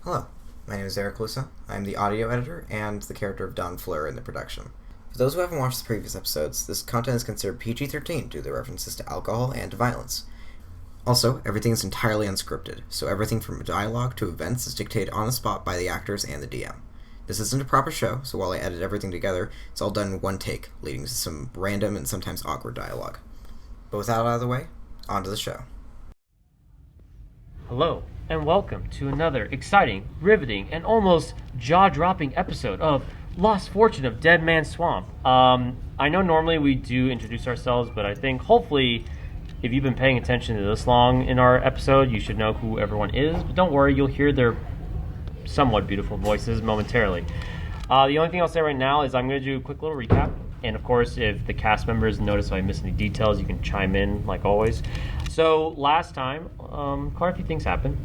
Hello, my name is Eric Lusa. I'm the audio editor and the character of Don Fleur in the production. For those who haven't watched the previous episodes, this content is considered PG-13 due to the references to alcohol and to violence. Also, everything is entirely unscripted, so everything from dialogue to events is dictated on the spot by the actors and the DM. This isn't a proper show, so while I edit everything together, it's all done in one take, leading to some random and sometimes awkward dialogue. But with that out of the way, on to the show. Hello, and welcome to another exciting, riveting, and almost jaw-dropping episode of Lost Fortune of Dead Man's Swamp. I know normally we do introduce ourselves, but I think hopefully if you've been paying attention to this long in our episode, you should know who everyone is. But don't worry, you'll hear their somewhat beautiful voices momentarily. The only thing I'll say right now is I'm going to do a quick little recap. And of course, if the cast members notice if I miss any details, you can chime in like always. So last time, quite a few things happened.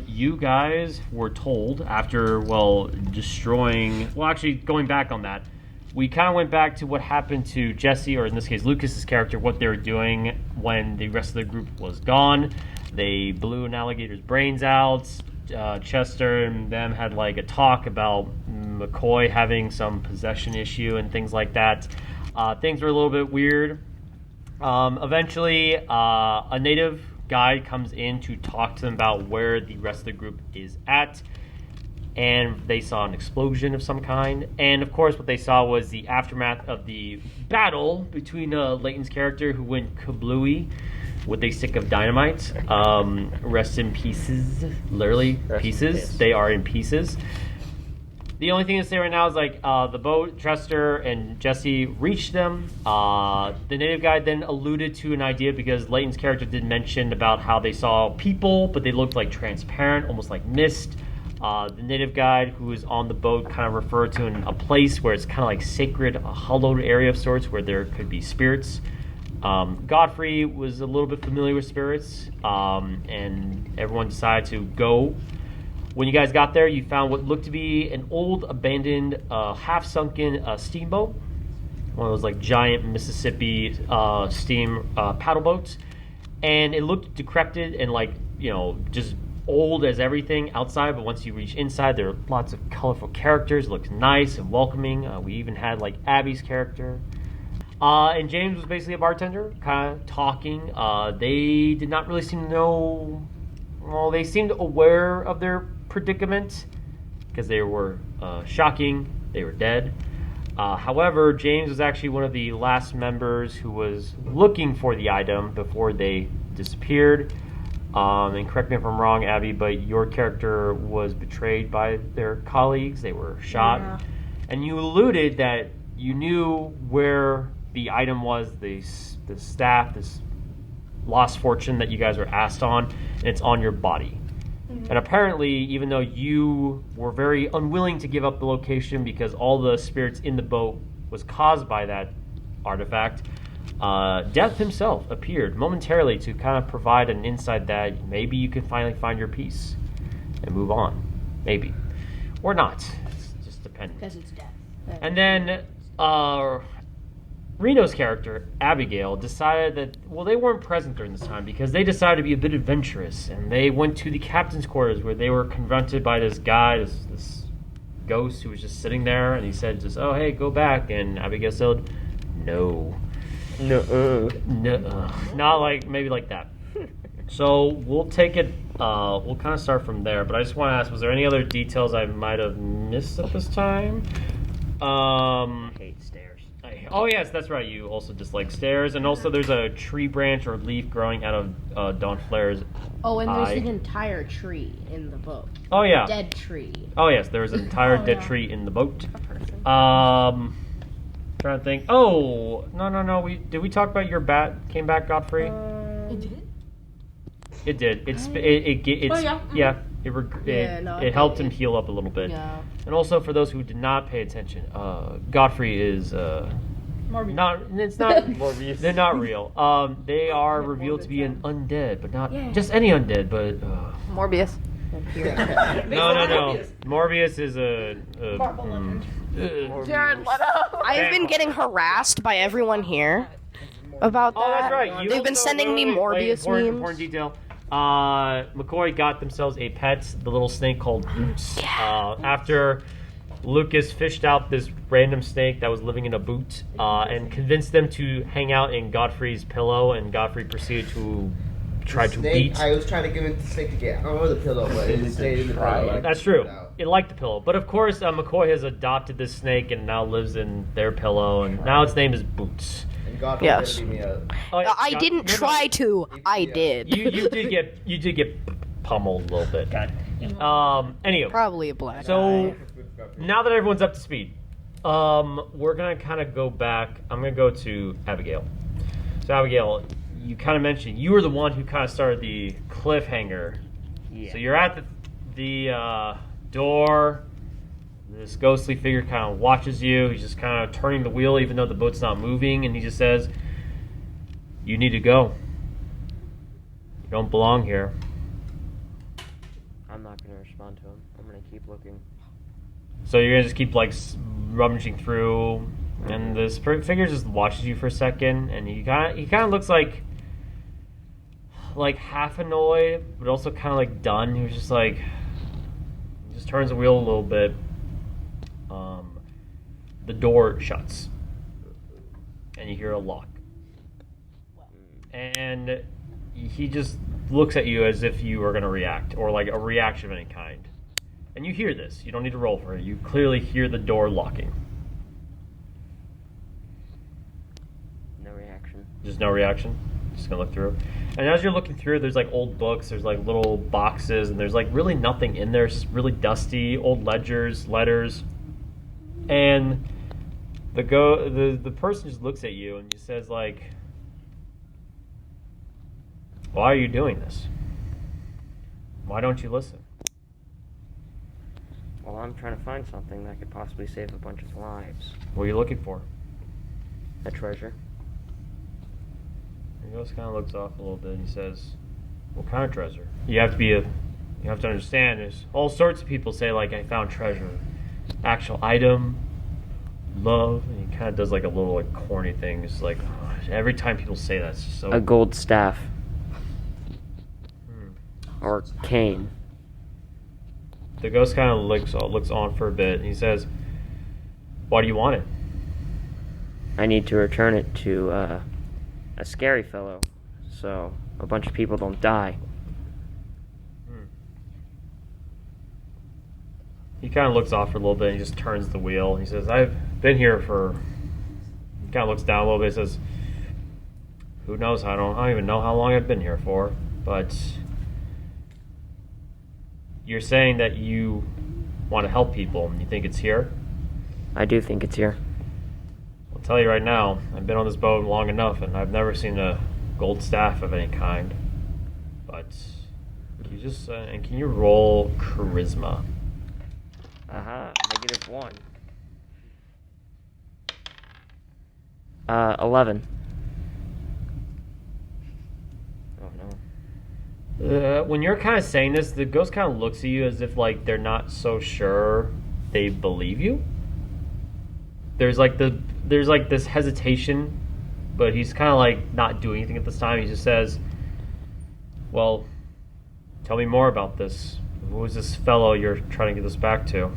You guys were told after, going back on that, we kind of went back to what happened to Jesse, or in this case, Lucas's character, what they were doing when the rest of the group was gone. They blew an alligator's brains out. Chester and them had like a talk about McCoy having some possession issue and things like that. Things were a little bit weird. Eventually, a native guide comes in to talk to them about where the rest of the group is at, and they saw an explosion of some kind. And of course, what they saw was the aftermath of the battle between Leighton's character, who went kablooey with a stick of dynamite. Rest in pieces, literally pieces. They are in pieces. The only thing to say right now is the boat, Chester and Jesse reached them. The native guide then alluded to an idea because Leighton's character did mention about how they saw people, but they looked like transparent, almost like mist. The native guide who was on the boat kind of referred to a place where it's kind of like sacred, a hallowed area of sorts where there could be spirits. Godfrey was a little bit familiar with spirits, and everyone decided to go. When you guys got there, you found what looked to be an old, abandoned, half-sunken steamboat. One of those like giant Mississippi steam paddle boats. And it looked decrepit and just old as everything outside, but once you reach inside, there are lots of colorful characters. It looks nice and welcoming. We even had Abby's character. And James was basically a bartender, kind of talking. They did not really seem to know. Well, they seemed aware of their predicament because they were shocking. They were dead. However, James was actually one of the last members who was looking for the item before they disappeared. And correct me if I'm wrong, Abby, but your character was betrayed by their colleagues. They were shot. Yeah. And you alluded that you knew where the item was, the staff, this lost fortune that you guys were asked on, and it's on your body. Mm-hmm. And apparently, even though you were very unwilling to give up the location because all the spirits in the boat was caused by that artifact, Death himself appeared momentarily to kind of provide an insight that maybe you can finally find your peace and move on. Maybe. Or not. It's just depending. Because it's death. And then Reno's character, Abigail, decided that, they weren't present during this time because they decided to be a bit adventurous, and they went to the captain's quarters where they were confronted by this guy, this ghost who was just sitting there, and he said oh, hey, go back, and Abigail said, no. No. Not maybe like that. So we'll take it, we'll kind of start from there, but I just want to ask, was there any other details I might have missed at this time? I hate stairs. Oh yes, that's right. You also dislike stairs, and also there's a tree branch or leaf growing out of Don Flair's and there's eye. an entire tree in the boat. Oh yeah. A dead tree. Oh yes, there was an entire dead tree in the boat. A person. Trying to think. Oh no. Did we talk about your bat came back, Godfrey? It did. It did. It helped him heal up a little bit. Yeah. And also for those who did not pay attention, Godfrey is Morbius. It's not. Morbius. They're not real. They are revealed to be an undead, but not just any undead, but Morbius. No. Morbius is a Jared Leto. I've been getting harassed by everyone here about that. Oh, that's right. They've been sending me Morbius memes. Important detail. McCoy got themselves a pet, the little snake called Boots. After Lucas fished out this random snake that was living in a boot and convinced them to hang out in Godfrey's pillow, and Godfrey proceeded to try to beat. I was trying to give it the snake to get over the pillow, but it stayed in the pillow. That's true. It liked the pillow. But of course, McCoy has adopted this snake and now lives in their pillow, and now its name is Boots. God Yes. beat me up. I didn't try to. I did. You did get pummeled a little bit. Anyway. Probably a black So eye. now that everyone's up to speed, we're gonna kind of go back. I'm gonna go to Abigail. So Abigail, you kind of mentioned you were the one who kind of started the cliffhanger. Yeah. So you're at the door. This ghostly figure kind of watches you. He's just kind of turning the wheel, even though the boat's not moving, and he just says, "You need to go. You don't belong here." I'm not going to respond to him. I'm going to keep looking. So you're gonna just keep like rummaging through, and this figure just watches you for a second, and he kind of looks like half annoyed, but also kind of like done. He was just like, he just turns the wheel a little bit. The door shuts, and you hear a lock, and he just looks at you as if you were gonna react, or like a reaction of any kind. And you hear this. You don't need to roll for it. You clearly hear the door locking. No reaction. Just no reaction. Just gonna look through. And as you're looking through, there's like old books, there's like little boxes, and there's like really nothing in there. It's just really dusty, old ledgers, letters. And the person just looks at you and just says like, "Why are you doing this? Why don't you listen?" Well, I'm trying to find something that could possibly save a bunch of lives. What are you looking for? A treasure. He just kind of looks off a little bit and he says, "What kind of treasure?" You have to understand, there's all sorts of people say like, "I found treasure." Actual item, love, and he kind of does like a little like corny thing. It's like, every time people say that, it's just so... A gold staff. Or cane. The ghost kind of looks on for a bit, and he says, "Why do you want it?" I need to return it to a scary fellow, so a bunch of people don't die. He kind of looks off for a little bit, and he just turns the wheel. He says, "I've been here for..." He kind of looks down a little bit and says, "Who knows? I don't even know how long I've been here for, but you're saying that you want to help people, and you think it's here?" I do think it's here. I'll tell you right now, I've been on this boat long enough, and I've never seen a gold staff of any kind. But can you just and can you roll charisma? Aha, -1. 11. Oh no. When you're kind of saying this, the ghost kind of looks at you as if like they're not so sure they believe you. There's like this hesitation, but he's kind of like not doing anything at this time. He just says, "Well, tell me more about this. Who is this fellow you're trying to get this back to?"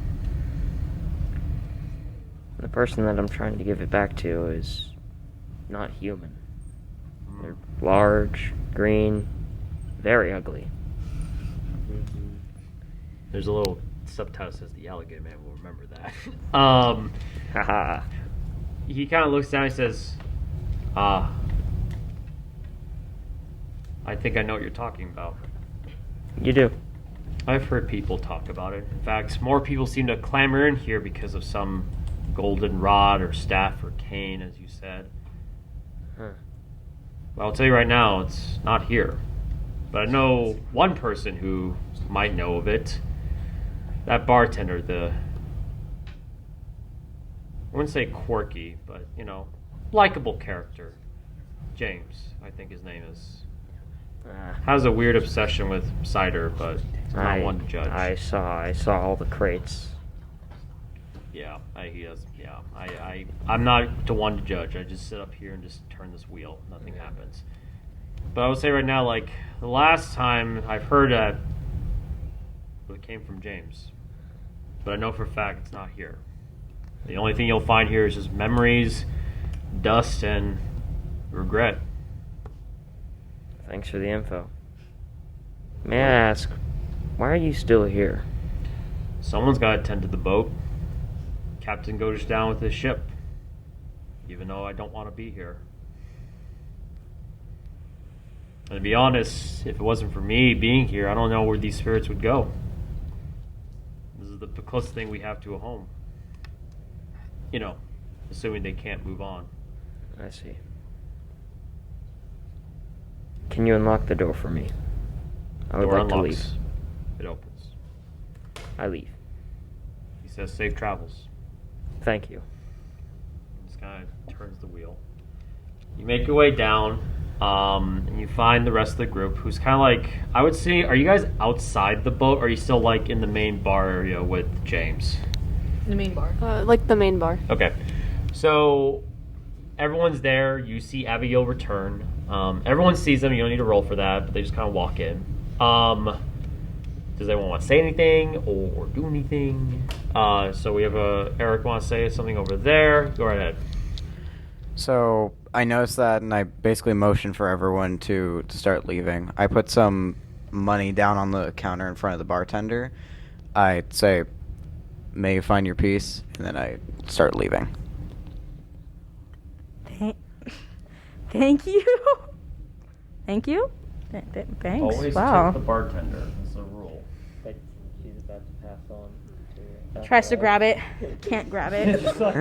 The person that I'm trying to give it back to is not human. They're large, green, very ugly. There's a little subtitle that says the alligator man will remember that. Haha. He kind of looks down and says, I think I know what you're talking about." You do. I've heard people talk about it. In fact, more people seem to clamor in here because of some golden rod or staff or cane, as you said. Huh. But I'll tell you right now, it's not here. But I know one person who might know of it. That bartender, I wouldn't say quirky, but, likable character. James, I think his name is. Has a weird obsession with cider, but he's not one to judge. I saw all the crates. Yeah, he does. Yeah, I'm not the one to judge. I just sit up here and just turn this wheel. Nothing happens. But I would say right now, like, the last time I've heard that it came from James. But I know for a fact it's not here. The only thing you'll find here is just memories, dust, and regret. Thanks for the info. May I ask, why are you still here? Someone's got to tend to the boat. Captain goes down with his ship. Even though I don't want to be here. And to be honest, if it wasn't for me being here, I don't know where these spirits would go. This is the closest thing we have to a home. You know, assuming they can't move on. I see. Can you unlock the door for me? I would Door like to leave. unlocks. It opens. I leave. He says, "Safe travels." Thank you. Just kind of turns the wheel. You make your way down, and you find the rest of the group, who's kind of like, I would say, are you guys outside the boat, or are you still like in the main bar area with James? The main bar. Like the main bar. Okay, so everyone's there. You see Abigail return. Everyone sees them. You don't need to roll for that, but they just kind of walk in. Does anyone want to say anything or do anything? So we have Eric want to say something over there. Go right ahead. So I noticed that, and I basically motioned for everyone to start leaving. I put some money down on the counter in front of the bartender. I say, "May you find your peace," and then I start leaving. Thank you. Thank you. Thanks. Always wow. tip the bartender. That's a rule. But she's about to pass on to Tries to grab it. Can't grab it. What?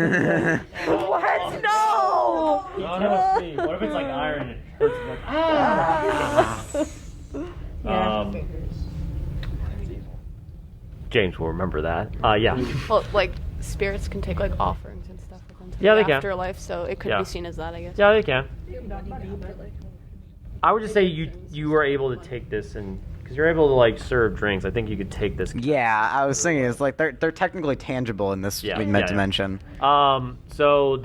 No. No, see. What if it's like iron and it hurts? Like, ah! Yeah. James will remember that. Yeah. Well, like spirits can take like offerings and stuff with them to Yeah, the they can. afterlife, so it could Yeah. be seen as that, I guess. Yeah, they can. I would just say you were able to take this, and because you're able to like serve drinks, I think you could take this. Yeah, I was thinking it's like they're technically tangible in this dimension. So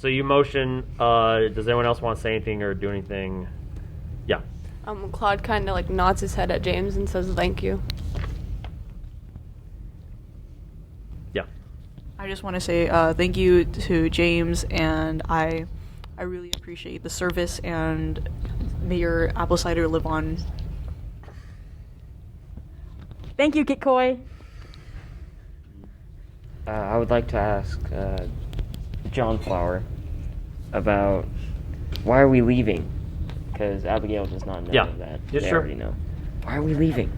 you motion. Does anyone else want to say anything or do anything? Yeah. Claude kind of like nods his head at James and says thank you. Yeah. I just want to say thank you to James, and I really appreciate the service, and may your apple cider live on. Thank you, Kit Koi. I would like to ask John Flower about why are we leaving? Because Abigail does not know that. Yeah, they sure. already know. Why are we leaving?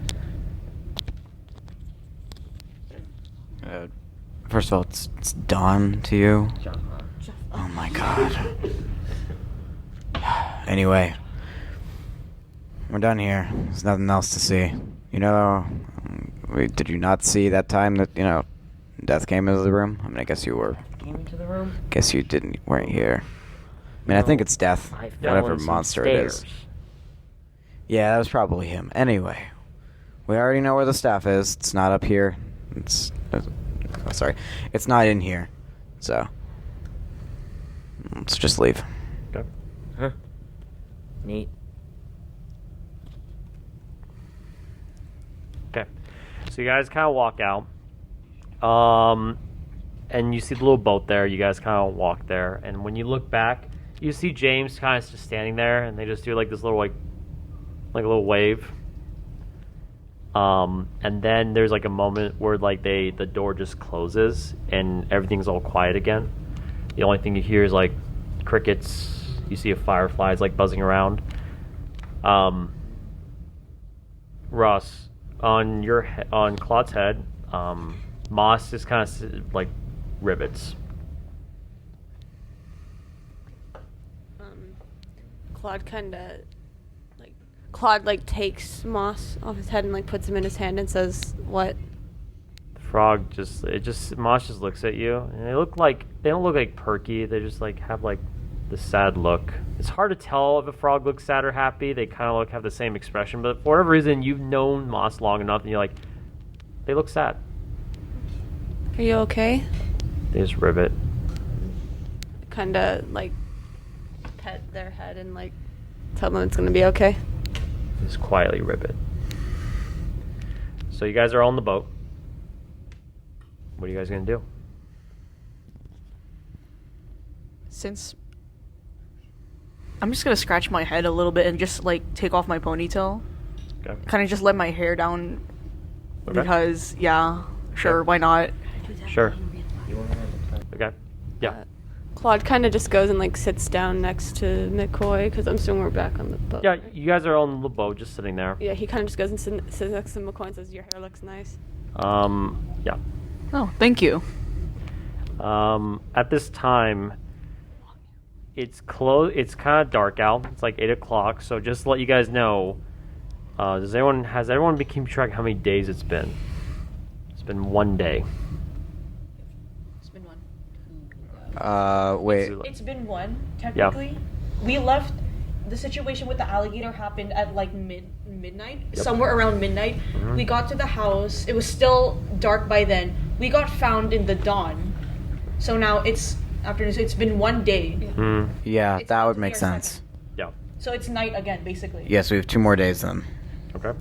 First of all, it's dawn to you. John. Oh my god. Anyway, we're done here. There's nothing else to see. You know, did you not see that time that, Death came into the room? I mean, I guess you were. Came into the room? Guess you weren't here. I mean, I think it's Death, I fell whatever in some monster it is. stairs. Yeah, that was probably him. Anyway, we already know where the staff is. It's not up here. It's not in here. So, let's just leave. Okay. Huh. Neat. Okay. So you guys kind of walk out. And you see the little boat there. You guys kind of walk there, and when you look back, you see James kind of just standing there, and they just do like this little like a little wave. And then there's like a moment where like the door just closes and everything's all quiet again. The only thing you hear is like crickets. You see a fireflies like buzzing around. Ross, on Claude's head, moss is kind of like rivets. Claude takes moss off his head and like puts him in his hand and says, "What?" The frog Moss just looks at you, and they don't look like perky. They just like have like the sad look. It's hard to tell if a frog looks sad or happy. They kind of have the same expression, but for whatever reason, you've known Moss long enough, and you're like, they look sad. Are you okay? They just rivet. Kind of like pet their head and like Tell them it's gonna be okay. Just quietly rip it. So you guys are all on the boat. What are you guys gonna do? Since I'm just gonna scratch my head a little bit and just like take off my ponytail. Okay. Kind of just let my hair down Okay. because yeah, sure, why not? Sure. Okay. Yeah. Claude kind of just goes and like sits down next to McCoy because I'm assuming we're back on the boat. Yeah, you guys are on the boat, just sitting there. Yeah, he kind of just goes and sits next to McCoy and says, "Your hair looks nice." Yeah. Oh, thank you. At this time, it's close. It's kind of dark out. It's like 8 o'clock. So just to let you guys know, has everyone been keeping track of how many days it's been? It's been 1 day. It's been one. Wait. It's been one, technically. We left. The situation with the alligator happened at like midnight, somewhere around midnight. We got to the house. It was still dark by then. We got found in the dawn. So now it's afternoon. So it's been 1 day. Yeah, It's that about would to be make our sense. second. Yeah. So it's night again, basically. Yes, we have 2 more days then. Okay.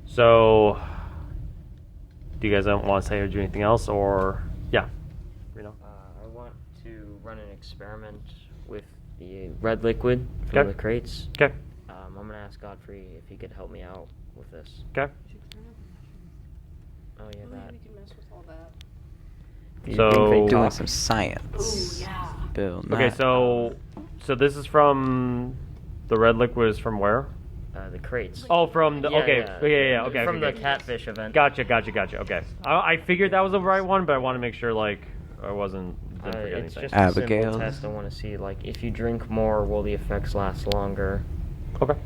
So, do you guys want to say or do anything else, or yeah, Reno? I want to run an experiment with the red liquid from Okay. the crates. Okay. I'm gonna ask Godfrey if he could help me out with this. Okay. Oh yeah, that. You're So doing some science. Bill. okay, Nye. so this is from the red liquid is from where? The crates. Oh, from the okay, okay. From okay. the catfish event. Gotcha. Okay. I figured that was the right one, but I want to make sure like I didn't forget It's anything. just a Abigail. simple test. I want to see like if you drink more, will the effects last longer? Okay.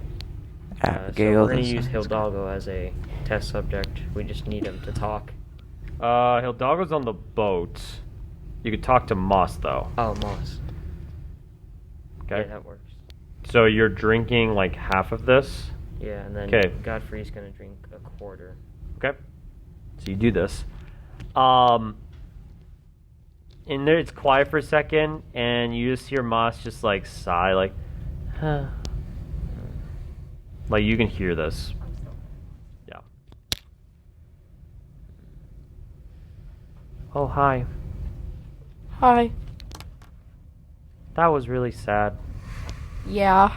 So Abigail. we're gonna this use sounds Hidalgo as a test subject. We just need him to talk. Hidalgo's on the boat. You could talk to Moss though. Oh, Moss. Okay. Yeah, that works. So you're drinking like half of this. Yeah, and then 'Kay. Godfrey's gonna drink a quarter. Okay. So you do this. In there, it's quiet for a second, and you just hear Moss just like sigh, like, huh. Like you can hear this. Yeah. Oh, hi. Hi. That was really sad. Yeah.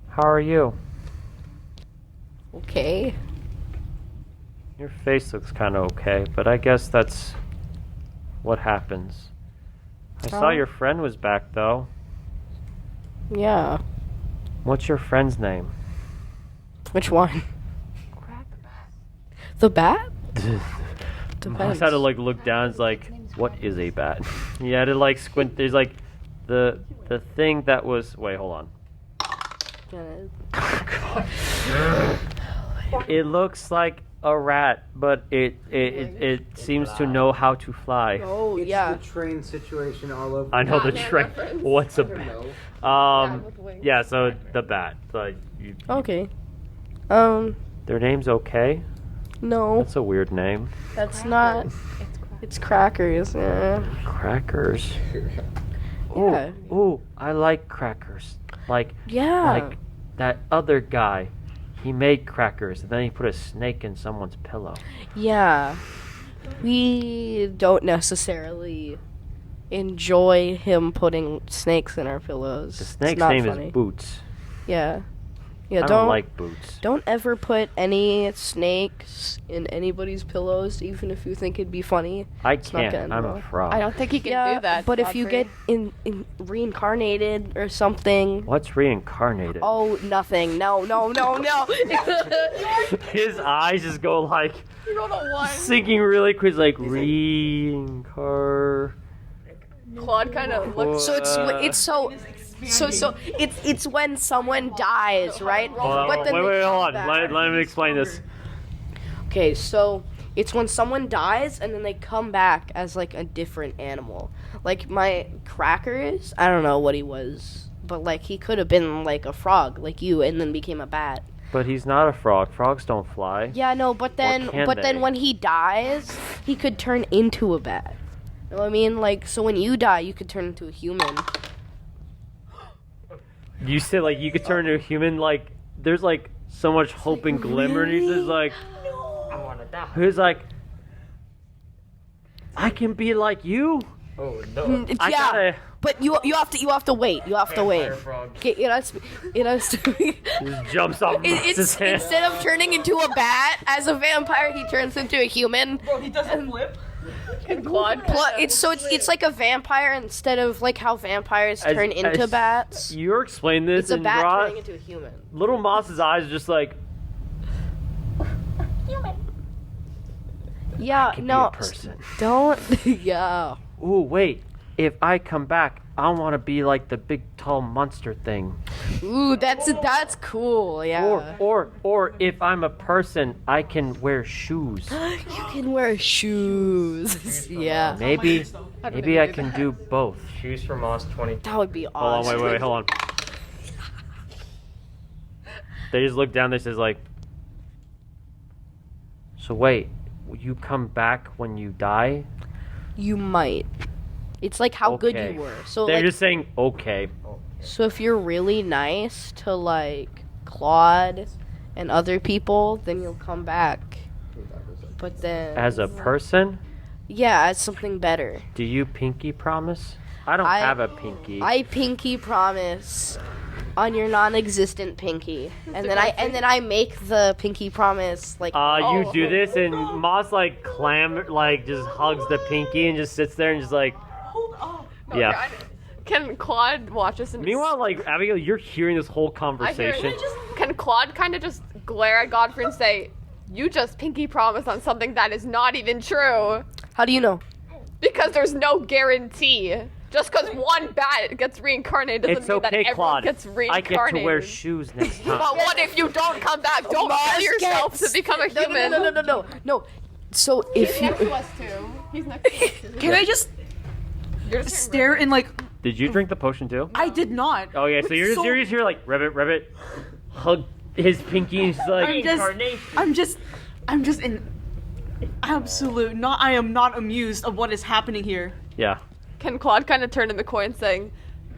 How are you? Okay. Your face looks kind of okay, but I guess that's what happens. I saw Oh. your friend was back, though. Yeah. What's your friend's name? Which one? The bat? Moss had to like look down. It's like, what is a bat? He had to like squint. There's like the thing that was. Wait, hold on. It looks like a rat, but it seems to know how to fly. Oh, yeah. train situation all over. I know the Batman train. reference. What's a I don't bat? know. with wings. Yeah. So the bat. Like you, Okay. their name's okay. No, That's a weird name. that's not. It's crackers. Yeah. Crackers. Ooh, Yeah. ooh, I like crackers. Like Yeah. that other guy. He made crackers and then he put a snake in someone's pillow. Yeah. We don't necessarily enjoy him putting snakes in our pillows. The It's snake's not name funny. is Boots. Yeah. Yeah, I don't like Boots. Don't ever put any snakes in anybody's pillows, even if you think it'd be funny. I It's not can't. gonna I'm a work. frog. I don't think he can Yeah, do that. but if you Godfrey. get in reincarnated or something. What's reincarnated? Oh, nothing. No. His eyes just go like You rolled a 1. sinking really quick, like reincar. Claude kind of looks. So it's when someone dies, right? Hold on, But then they wait, hold come on. back. Let me explain this. Okay, so it's when someone dies and then they come back as like a different animal. Like my crackers, I don't know what he was, but like he could have been like a frog, like you, and then became a bat. But he's not a frog. Frogs don't fly. Yeah, no, but then can they? when he dies, he could turn into a bat. You know what I mean? Like, so when you die, you could turn into a human. You said like you could turn into a human. Like there's like so much hope and glimmer, and he's just like, I want to die. he's like, I can be like you. Oh no. I gotta. But you have to wait. You have to wait. Frog. It has to be. Just jumps off his hand. Instead of turning into a bat as a vampire, he turns into a human. Bro, he doesn't flip. It's like a vampire instead of like how vampires turn into bats. You're explaining this, It's a and bat Ross, turning into a human. little Moss's eyes are just like, Yeah, could no, be a person. don't. Yeah. Ooh, wait. If I come back, I want to be like the big tall monster thing. Ooh, that's cool. Yeah. Or if I'm a person, I can wear shoes. You can wear shoes. Yeah. Maybe I can do both. Shoes for Moss 20. That would be Hold on, awesome. wait, hold on. They just look down. They says like, so wait, will you come back when you die? You might. It's like how good Okay. you were. So They're like, just saying okay. so if you're really nice to like Claude and other people, then you'll come back. But then As a person, yeah, as something better. do you pinky promise? I don't I- have a pinky. I pinky promise on your non-existent pinky, and then I make the pinky promise like. You do this, and Moss like just hugs the pinky and just sits there and just like, Hold up. yeah. Can Claude watch us and Meanwhile, like Abigail, you're hearing this whole conversation. Can Claude kind of just glare at Godfrey and say, "You just pinky promise on something that is not even true"? How do you know? Because there's no guarantee. Just because one bat gets reincarnated doesn't It's mean that okay, everyone Claude. gets I reincarnated. get to wear shoes next time. But what if you don't come back? Don't kill yourself to become a human. No. So if you. to us too. He's next to us too. Can I just stare and like? Did you drink the potion too? I did not. Oh yeah, so you're just serious. You're like Ribbit, hug his pinky and she's like, I'm just in absolute not. I am not amused of what is happening here. yeah. Can Claude kind of turn in the coin saying,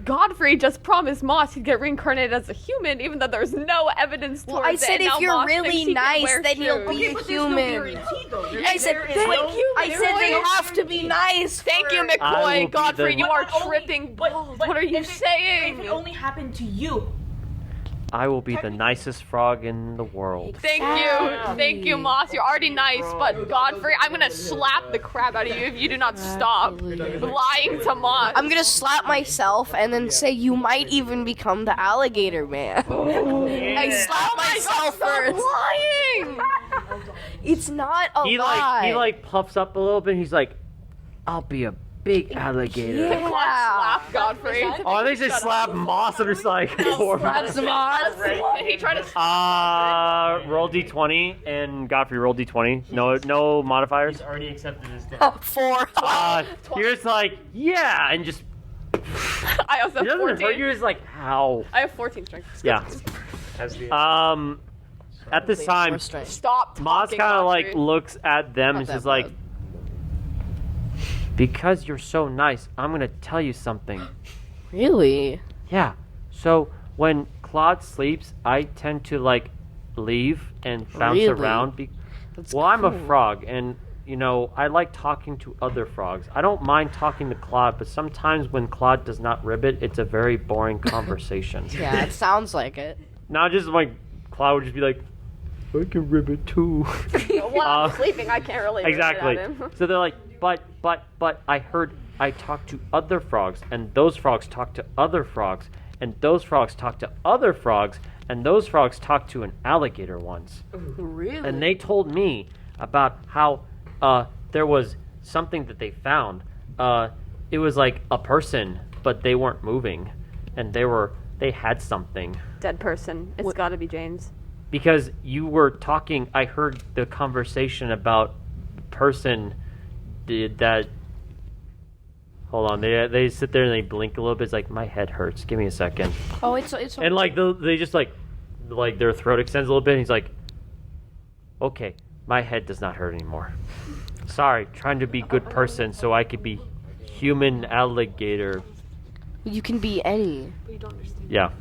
Godfrey just promised Moss he'd get reincarnated as a human, even though there's no evidence towards I it. said and if now you're Moss really thinks he can nice, wear then you'll shoes. be a human. I said thank you. I said they have to be nice. Thank you, I will be McCoy. Godfrey, the- you are But only- tripping but- balls. but What are you if it- saying? If it only happened to you. I will be the nicest frog in the world. Thank you, Moss. You're already nice, but Godfrey, I'm gonna slap the crap out of you if you do not stop lying to Moss. I'm gonna slap myself and then say you might even become the alligator man. I slap myself first. lying. It's not a He lie. like puffs up a little bit. He's like, I'll be a big alligator. Yeah. Slap Godfrey. Oh, I think they slap Moss and it's like That's Moss. He tried to. roll d20 and Godfrey roll d20. No modifiers. Already accepted his death. 4. You're just like, yeah, and just I also it have doesn't hurt 14. you. It's like how? I have 14 strength. Yeah. As the At this time, Stop. Moss talking, kind of Godfrey. like looks at them and that says like, bad. because you're so nice, I'm gonna tell you something. Really? Yeah. So when Claude sleeps, I tend to like leave and bounce Really? around. That's Well, I'm a cool. frog, and you know I like talking to other frogs. I don't mind talking to Claude, but sometimes when Claude does not ribbit, it's a very boring conversation. Yeah, it sounds like it. Not just like Claude would just be like, I can ribbit too. When I'm sleeping, I can't really. Exactly. At him. So they're like, but I heard I talked to other frogs, and those frogs talk to other frogs, and those frogs talk to other frogs, and those frogs talked to an alligator once. Really? And they told me about how there was something that they found. It was like a person, but they weren't moving, and they had something. Dead person. It's got to be James. Because you were talking, I heard the conversation about person did that. Hold on, they sit there and they blink a little bit. It's like my head hurts. Give me a second. Oh, it's And like they just like their throat extends a little bit. And he's like, okay, my head does not hurt anymore. Sorry, trying to be good person so I could be human alligator. You can be any. But you don't understand. Yeah.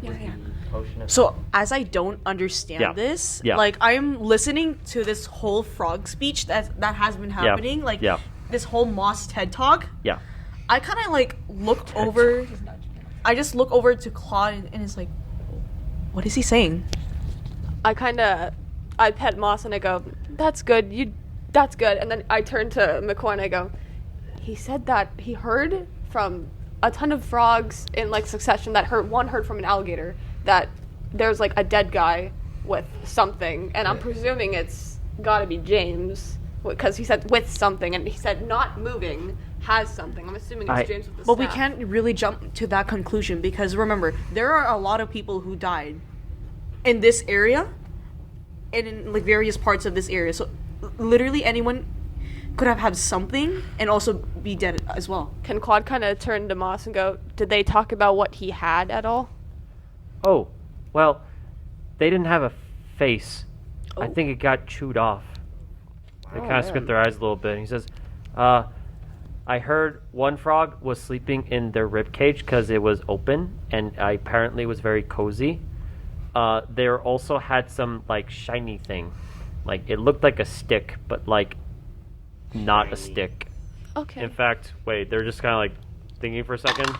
So as I don't understand this, like I'm listening to this whole frog speech that has been happening, like this whole Moss TED talk. Yeah. I kind of like look over. I just look over to Claude and it's like, what is he saying? I pet Moss and I go, that's good. That's good. And then I turn to McCoy and I go, he said that he heard from a ton of frogs in like succession that heard from an alligator that there's like a dead guy with something, and I'm presuming it's gotta be James because he said with something, and he said not moving has something. I'm assuming it's James with the But we staff. can't really jump to that conclusion because remember, there are a lot of people who died in this area and in like various parts of this area. So literally anyone could have had something and also be dead as well. Can Claude kind of turn to Moss and go, did they talk about what he had at all? Oh, well, they didn't have a face. I think it got chewed off. They kind of squint their eyes a little bit. And he says, I heard one frog was sleeping in their rib cage because it was open and apparently was very cozy. They also had some like shiny thing. Like it looked like a stick, but like not a stick. Okay. In fact, wait, they're just kind of like thinking for a second.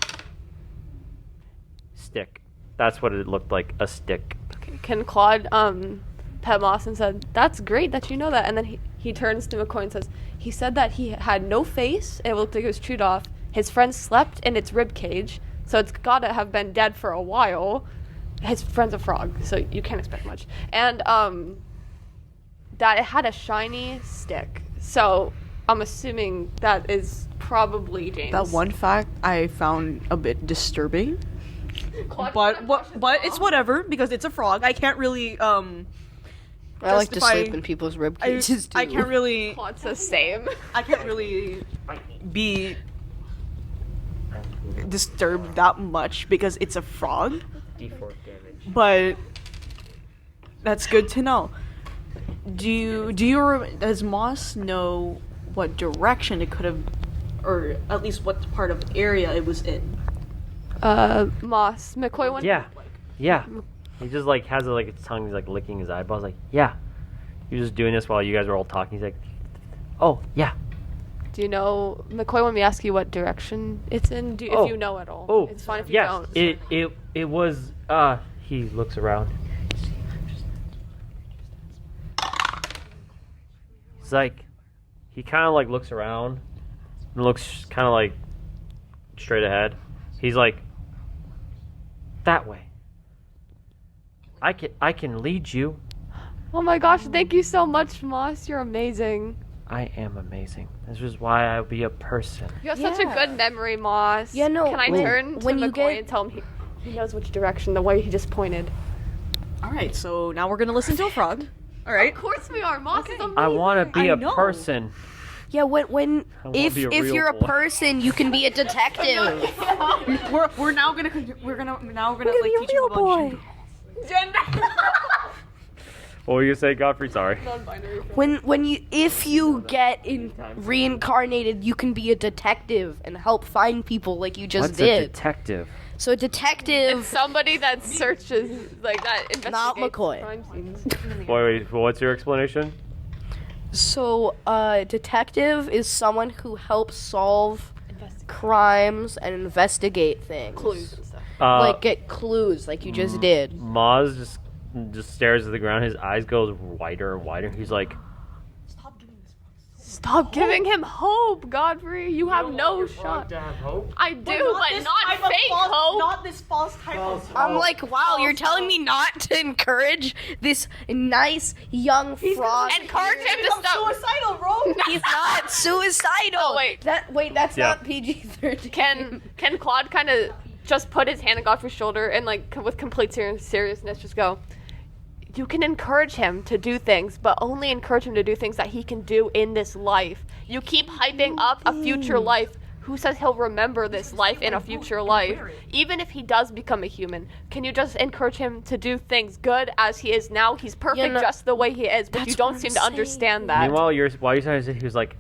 Stick. That's what it looked like, a stick. Okay. Can Claude pet Moss and said, that's great that you know that. And then he turns to McCoy and says, he said that he had no face and it looked like it was chewed off. His friend slept in its rib cage, so it's gotta have been dead for a while. His friend's a frog, so you can't expect much. And that it had a shiny stick. So I'm assuming that is probably James. That one fact I found a bit disturbing. But it's whatever because it's a frog. I can't really I like to sleep in people's rib cages too. I can't really. Claude's the same. I can't really be disturbed that much because it's a frog. D4 damage. But that's good to know. Does Moss know what direction it could have, or at least what part of area it was in? Moss. McCoy one? Yeah. He just like has it like his tongue, he's like licking his eyeballs like, yeah. He was just doing this while you guys were all talking. He's like, oh, yeah. Do you know, McCoy, when we ask you what direction it's in, if you know at all. Oh, it's fine if you yes. don't. It was, he looks around. He's like, he kind of like looks around and looks kind of like straight ahead. He's like, that way. I can lead you. Oh my gosh, thank you so much, Moss. You're amazing. I am amazing. This is why I'll be a person. You have such a good memory, Moss. Yeah, no, Can I turn to when you McCoy and tell him he knows which direction, the way he just pointed? Alright, so now we're gonna listen to a frog. Alright. Of course we are. Moss is amazing. I want to be I a know. person. Yeah, if be a if real you're boy. a person, you can be a detective. We're now gonna like teach you about gender. What were you gonna say, Godfrey? Sorry. If you get reincarnated, you can be a detective and help find people like you just What's did. a detective? So a detective. It's somebody that searches, like that investigates Not McCoy. crime scenes. Wait, what's your explanation? So a detective is someone who helps solve crimes and investigate things. Clues and stuff. Like get clues, like you just did. Maz just stares at the ground. His eyes goes wider and wider. He's like, Stop giving him hope, Godfrey. You have no shot. I do, but not fake hope. Not this false type of hope. I'm like, wow, you're telling me not to encourage this nice young frog. Encourage him to stop. Suicidal, bro. He's not suicidal. Oh, wait. That's Yeah. not PG-13. Can Claude kind of just put his hand on Godfrey's shoulder and like with complete seriousness just go, you can encourage him to do things, but only encourage him to do things that he can do in this life. You keep hyping up a future life. Who says he'll remember this life in a future life? Even if he does become a human, can you just encourage him to do things good as he is now? He's perfect just the way he is, but you don't seem to understand that. meanwhile, while you're saying this, he was like,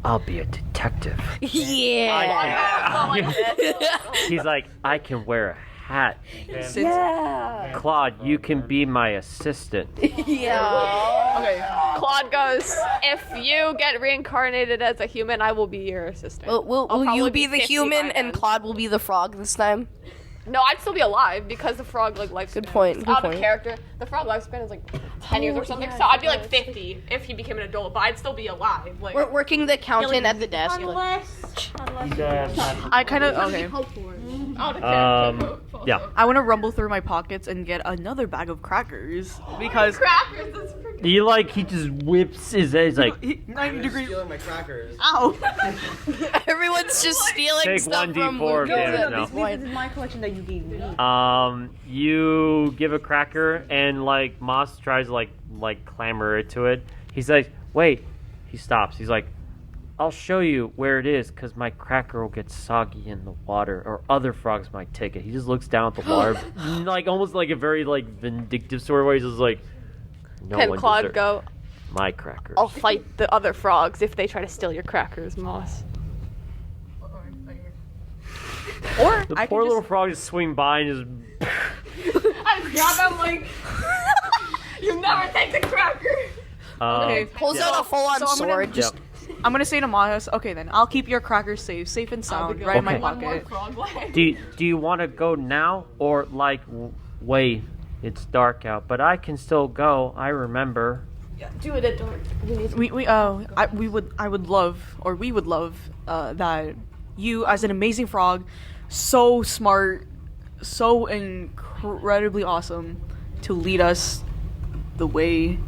I'll be a detective. Yeah. He's like, I can wear a hat. Yeah. Claude, you can be my assistant. Yeah. Okay. Claude goes, if you get reincarnated as a human, I will be your assistant. Will I'll you probably be the 50 human by and then. Claude will be the frog this time? No, I'd still be alive because the frog lifespan. Good point, is good out of point. character. The frog lifespan is 10 years or something. yeah, So I'd be it is. 50 if he became an adult, but I'd still be alive. We're working the accountant at the desk. I kind of okay. Out of character. Yeah. I want to rumble through my pockets and get another bag of crackers because Crackers, that's freaking. He just whips his head. He's like, 90 degrees. Stealing my crackers. Ow! Everyone's just stealing Take stuff 1d4 from of Lucas damage at now. this point. This is my collection that you gave me. You give a cracker, and Moss tries to clamor to it. He's like, wait. He stops. He's like, I'll show you where it is, because my cracker will get soggy in the water, or other frogs might take it. He just looks down at the water, almost like a very vindictive sort of way. He's just like, no Can one Claude deserves go, my crackers. I'll fight the other frogs if they try to steal your crackers, Moss. Or The I poor can little just frog just swing by and just. I grab him you never take the cracker! okay. Pulls out a full-on So I'm gonna- sword. Just I'm gonna say to Miles, okay then, I'll keep your crackers safe and sound, right in my Okay. One more pocket. frog life. Do you want to go now or wait? It's dark out, but I can still go. I remember. Do it at dark. We would love that you as an amazing frog, so smart, so incredibly awesome, to lead us the way.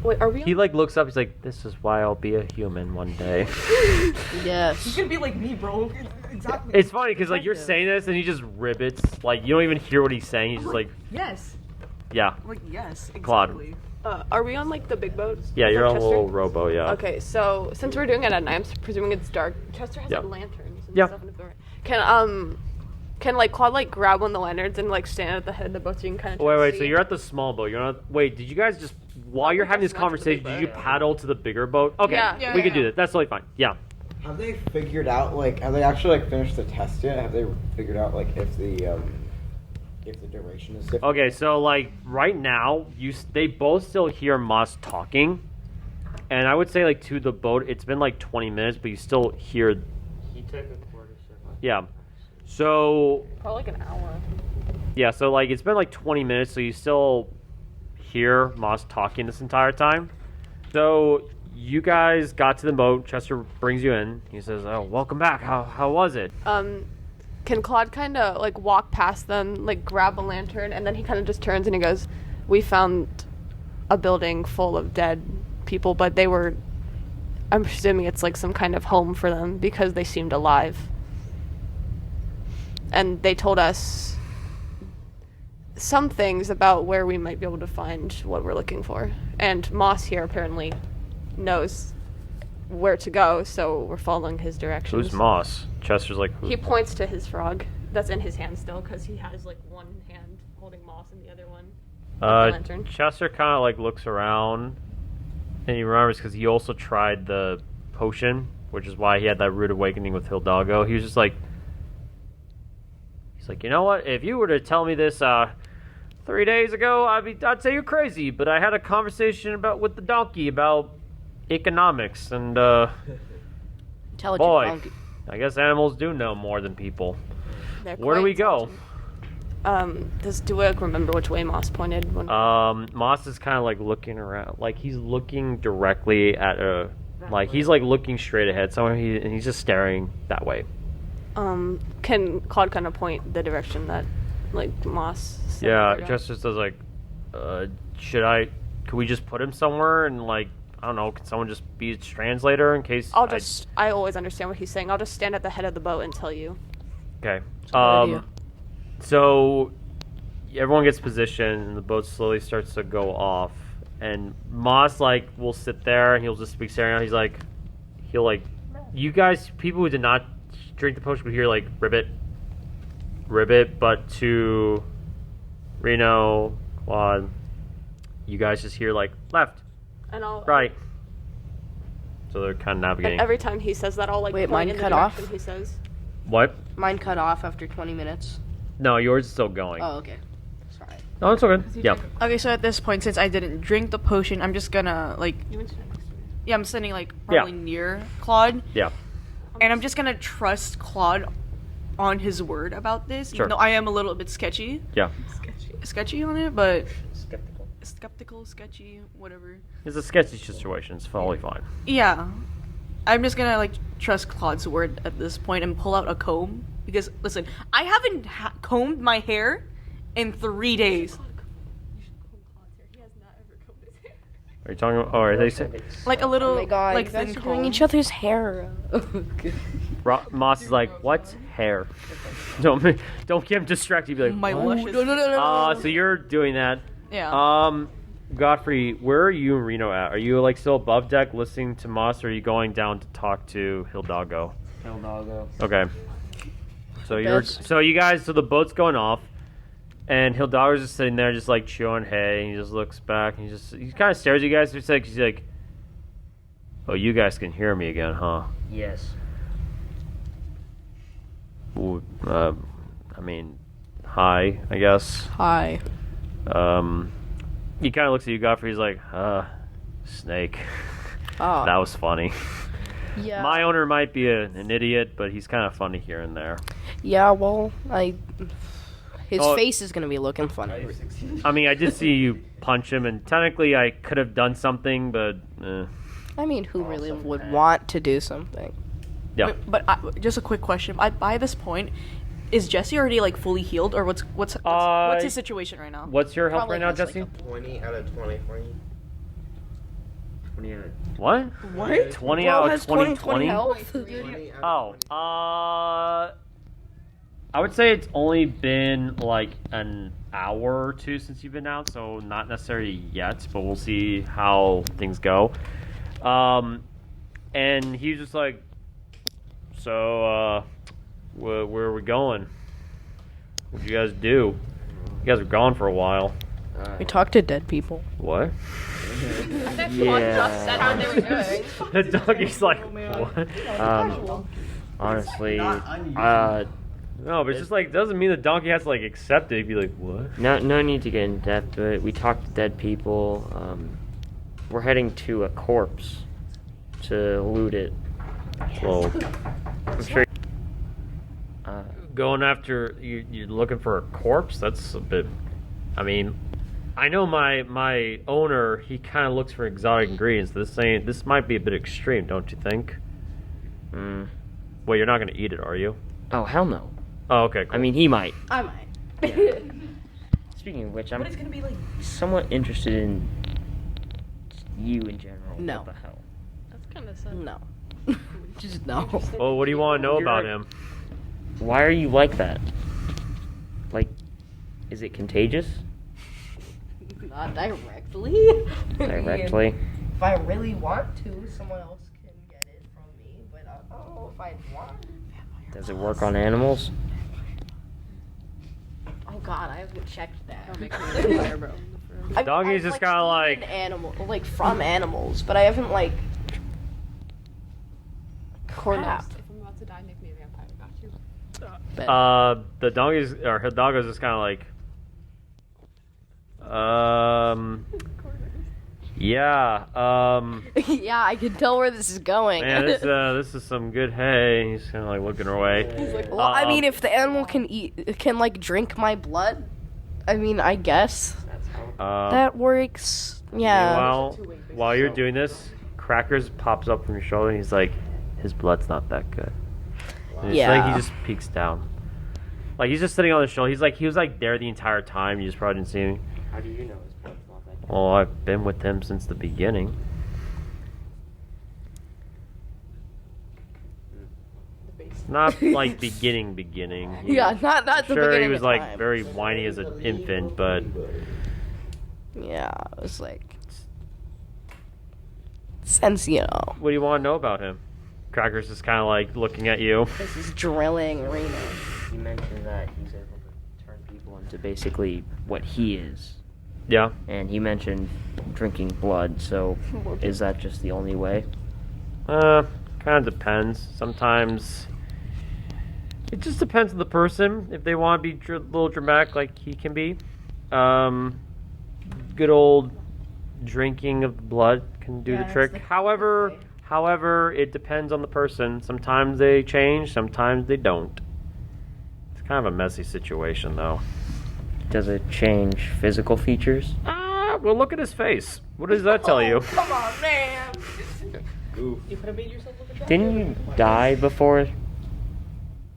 Wait, are we He looks up. He's like, "This is why I'll be a human one day." yes. gonna be like me, bro. Exactly. It's funny because you're saying this and he just ribbits. You don't even hear what he's saying. He's just like, Yes. "Yeah, Yes. Claude. Exactly. are we on the big boat? yeah, you're on a Chester? little rowboat, yeah." Okay, so since we're doing it at night, I'm presuming it's dark. Chester has Yeah. lanterns and Yeah. stuff in the boat. Can Claude grab one of the lanterns and stand at the head of the boat so you can kind of Wait. So you're at the small boat. You're not. Wait, did you guys just while you're having this just went to the big conversation? Did you paddle to the bigger boat? Okay, Yeah. we could do that. That's totally fine. Yeah. Have they figured out have they actually finished the test yet? Have they figured out if the duration is different? Okay, so right now, they both still hear Moss talking, and I would say to the boat, it's been 20 minutes, but you still hear. He took a quarter circle. Yeah. So probably an hour. yeah, so it's been 20 minutes, so you still hear Moss talking this entire time. So you guys got to the boat. Chester brings you in. He says, "Oh, welcome back. How was it?" Can Claude kind of walk past them, grab a lantern, and then he kind of just turns and he goes, "We found a building full of dead people, but they were. I'm presuming it's some kind of home for them because they seemed alive. And they told us some things about where we might be able to find what we're looking for. And Moss here apparently knows where to go, so we're following his directions." Who's Moss? Chester's like, "Who's He Moss?" points to his frog that's in his hand still because he has one hand holding Moss and the other one with the lantern. Chester kind of looks around, and he remembers because he also tried the potion, which is why he had that rude awakening with Hidalgo. He was just he's like, you know what? If you were to tell me this 3 days ago, I'd say you're crazy. But I had a conversation with the donkey about economics, and Intelligent boy, donkey. I guess animals do know more than people. They're Where do quite we go? intelligent. Does Duick remember which way Moss pointed? When Moss is kind of looking around, he's looking directly at he's looking straight ahead somewhere. And he's just staring that way. can Claude kind of point the direction that Moss said Yeah, to go? Chester says could we just put him somewhere and I don't know, can someone just be his translator in case? I always understand what he's saying. I'll just stand at the head of the boat and tell you. Okay. good idea. So everyone gets positioned and the boat slowly starts to go off. And Moss will sit there and he'll just be staring out. You guys, people who did not drink the potion would hear ribbit, but to Reno, Claude, you guys just hear left, And I'll right, So they're kind of navigating. And every time he says that, I'll like Wait, point mine in the cut direction off? he says. What? Mine cut off after 20 minutes. No, yours is still going. Oh, okay. Sorry. No, it's okay. Yeah. Okay, so at this point, since I didn't drink the potion, I'm just gonna like. Yeah, I'm sitting like probably near Claude, Yeah. and I'm just gonna trust Claude on his word about this, Sure. even though I am a little bit sketchy. Yeah. Sketchy on it, but Skeptical. skeptical, sketchy, whatever. It's a sketchy situation. It's totally fine. Yeah, I'm just gonna like trust Claude's word at this point and pull out a comb because listen, I haven't combed my hair in 3 days. Are you talking about... Oh, are they saying... Like a little, Oh my god, like you guys thin are doing comb. each other's hair. Moss is like, what? Hair. Don't get him distracted. Be like, My what? luscious. No. So you're doing that. Yeah. Godfrey, where are you and Reno at? Are you like still above deck listening to Moss, or are you going down to talk to Hildago? Hildago. Okay. So Best. so the boat's going off, and Hildago's just sitting there, just like chewing hay, and he just looks back, and he kind of stares at you guys. He's like, "Oh, you guys can hear me again, huh?" Yes. Ooh, I mean, hi, I guess. Hi. He kind of looks at you, Godfrey. He's like, snake. Oh. That was funny. Yeah. My owner might be an idiot, but he's kind of funny here and there. Yeah, well, his Oh. face is gonna be looking funny. I mean, I did see you punch him, and technically I could have done something, but I mean, who really would want to do something? yeah. But just a quick question. By this point, is Jesse already like fully healed, or what's his situation right now? What's your health Probably right now, has, like, Jesse? 20 out of 20 for you. 28. What? What? 20 Bro out of has 20? 20 health? 20 out Oh, of 20. I would say it's only been like an hour or two since you've been out, so not necessarily yet, but we'll see how things go. And he's just like, so, where are we going? What'd you guys do? You guys were gone for a while. We talk to dead people. What? Yeah. The doggy's like, what? Honestly, No, but it's just like, doesn't mean the donkey has to like accept it. He'd be like, what? no need to get in depth, but we talked to dead people. We're heading to a corpse to loot it. Well, I'm sure. going after you're looking for a corpse. That's a bit. I mean, I know my owner. He kind of looks for exotic ingredients. This might be a bit extreme, don't you think? Well, you're not gonna eat it, are you? Oh hell no. Oh, okay. Cool. I mean, he might. I might. Speaking of which, I'm But it's gonna be like. somewhat interested in you in general. No. What the hell? That's kind of sad. No. Just no. Well, what do you want to know about him? Why are you like that? Like, is it contagious? Not directly. Directly? If I really want to, someone else can get it from me, but I don't know if I want. Does it work on animals? Oh god, I haven't checked that. Doggy's just kinda like- animal, like from animals, but I haven't like. Crap. If I'm about to die, make me a vampire. Got you. The donkeys or Hidalgo's just kind of like, yeah, Yeah, I can tell where this is going. man, this is some good hay. He's kind of like looking away. Well, I mean, if the animal can like drink my blood, I mean, I guess that works. Yeah. While you're doing this, Crackers pops up from your shoulder and he's like, his blood's not that good. And it's like he just peeks down. Like he's just sitting on the shoulder. He was like there the entire time. You just probably didn't see him. How do you know his blood's not that good? Well, I've been with him since the beginning. Not like beginning. Yeah, not the Sure, beginning. he was of like time. very whiny as an infant, but Yeah, it was like. Since you know, what do you want to know about him? Cracker's just kind of like looking at you. this is drilling Reno. You mentioned that he's able to turn people into basically what he is. Yeah. And he mentioned drinking blood, so is that just the only way? Kind of depends. Sometimes it just depends on the person. If they want to be a little dramatic, like he can be, good old drinking of the blood can do the trick. However, it depends on the person. Sometimes they change, sometimes they don't. It's kind of a messy situation, though. Does it change physical features? Well, look at his face. What does that tell you? Come on, man. You could have made yourself look attractive. Didn't you die before?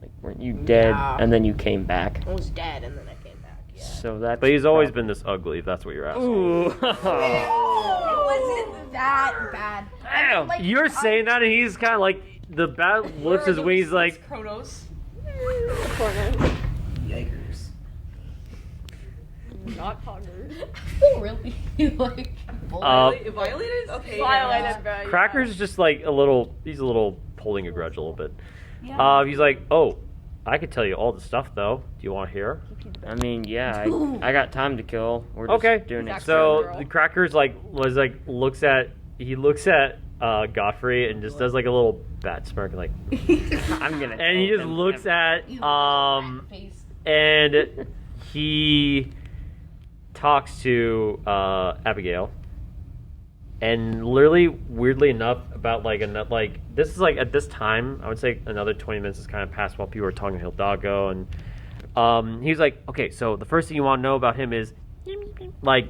Like, weren't you dead Yeah. and then you came back? I was dead and then I came back. Yeah. So that's But he's always been this ugly, if that's what you're asking. Ooh. It wasn't that bad. Damn, Like, you're saying that, and he's kind of like the bat lifts his wings, like Kronos. Yikers. Not poggers. really? Like, Violated? Okay. Violated, bro. Cracker's just like a little. He's a little holding a grudge a little bit. Yeah. He's like, oh, I could tell you all the stuff though. Do you want to hear? I mean, yeah, I got time to kill. We're just Okay. doing it. So the Cracker's looks at Godfrey and just does like a little bat smirk, like, I'm gonna. and he just looks at and he talks to Abigail, and literally, weirdly enough, about this is like at this time, I would say another 20 minutes has kind of passed while people were talking to Hidalgo, and he was like, okay, so the first thing you want to know about him is like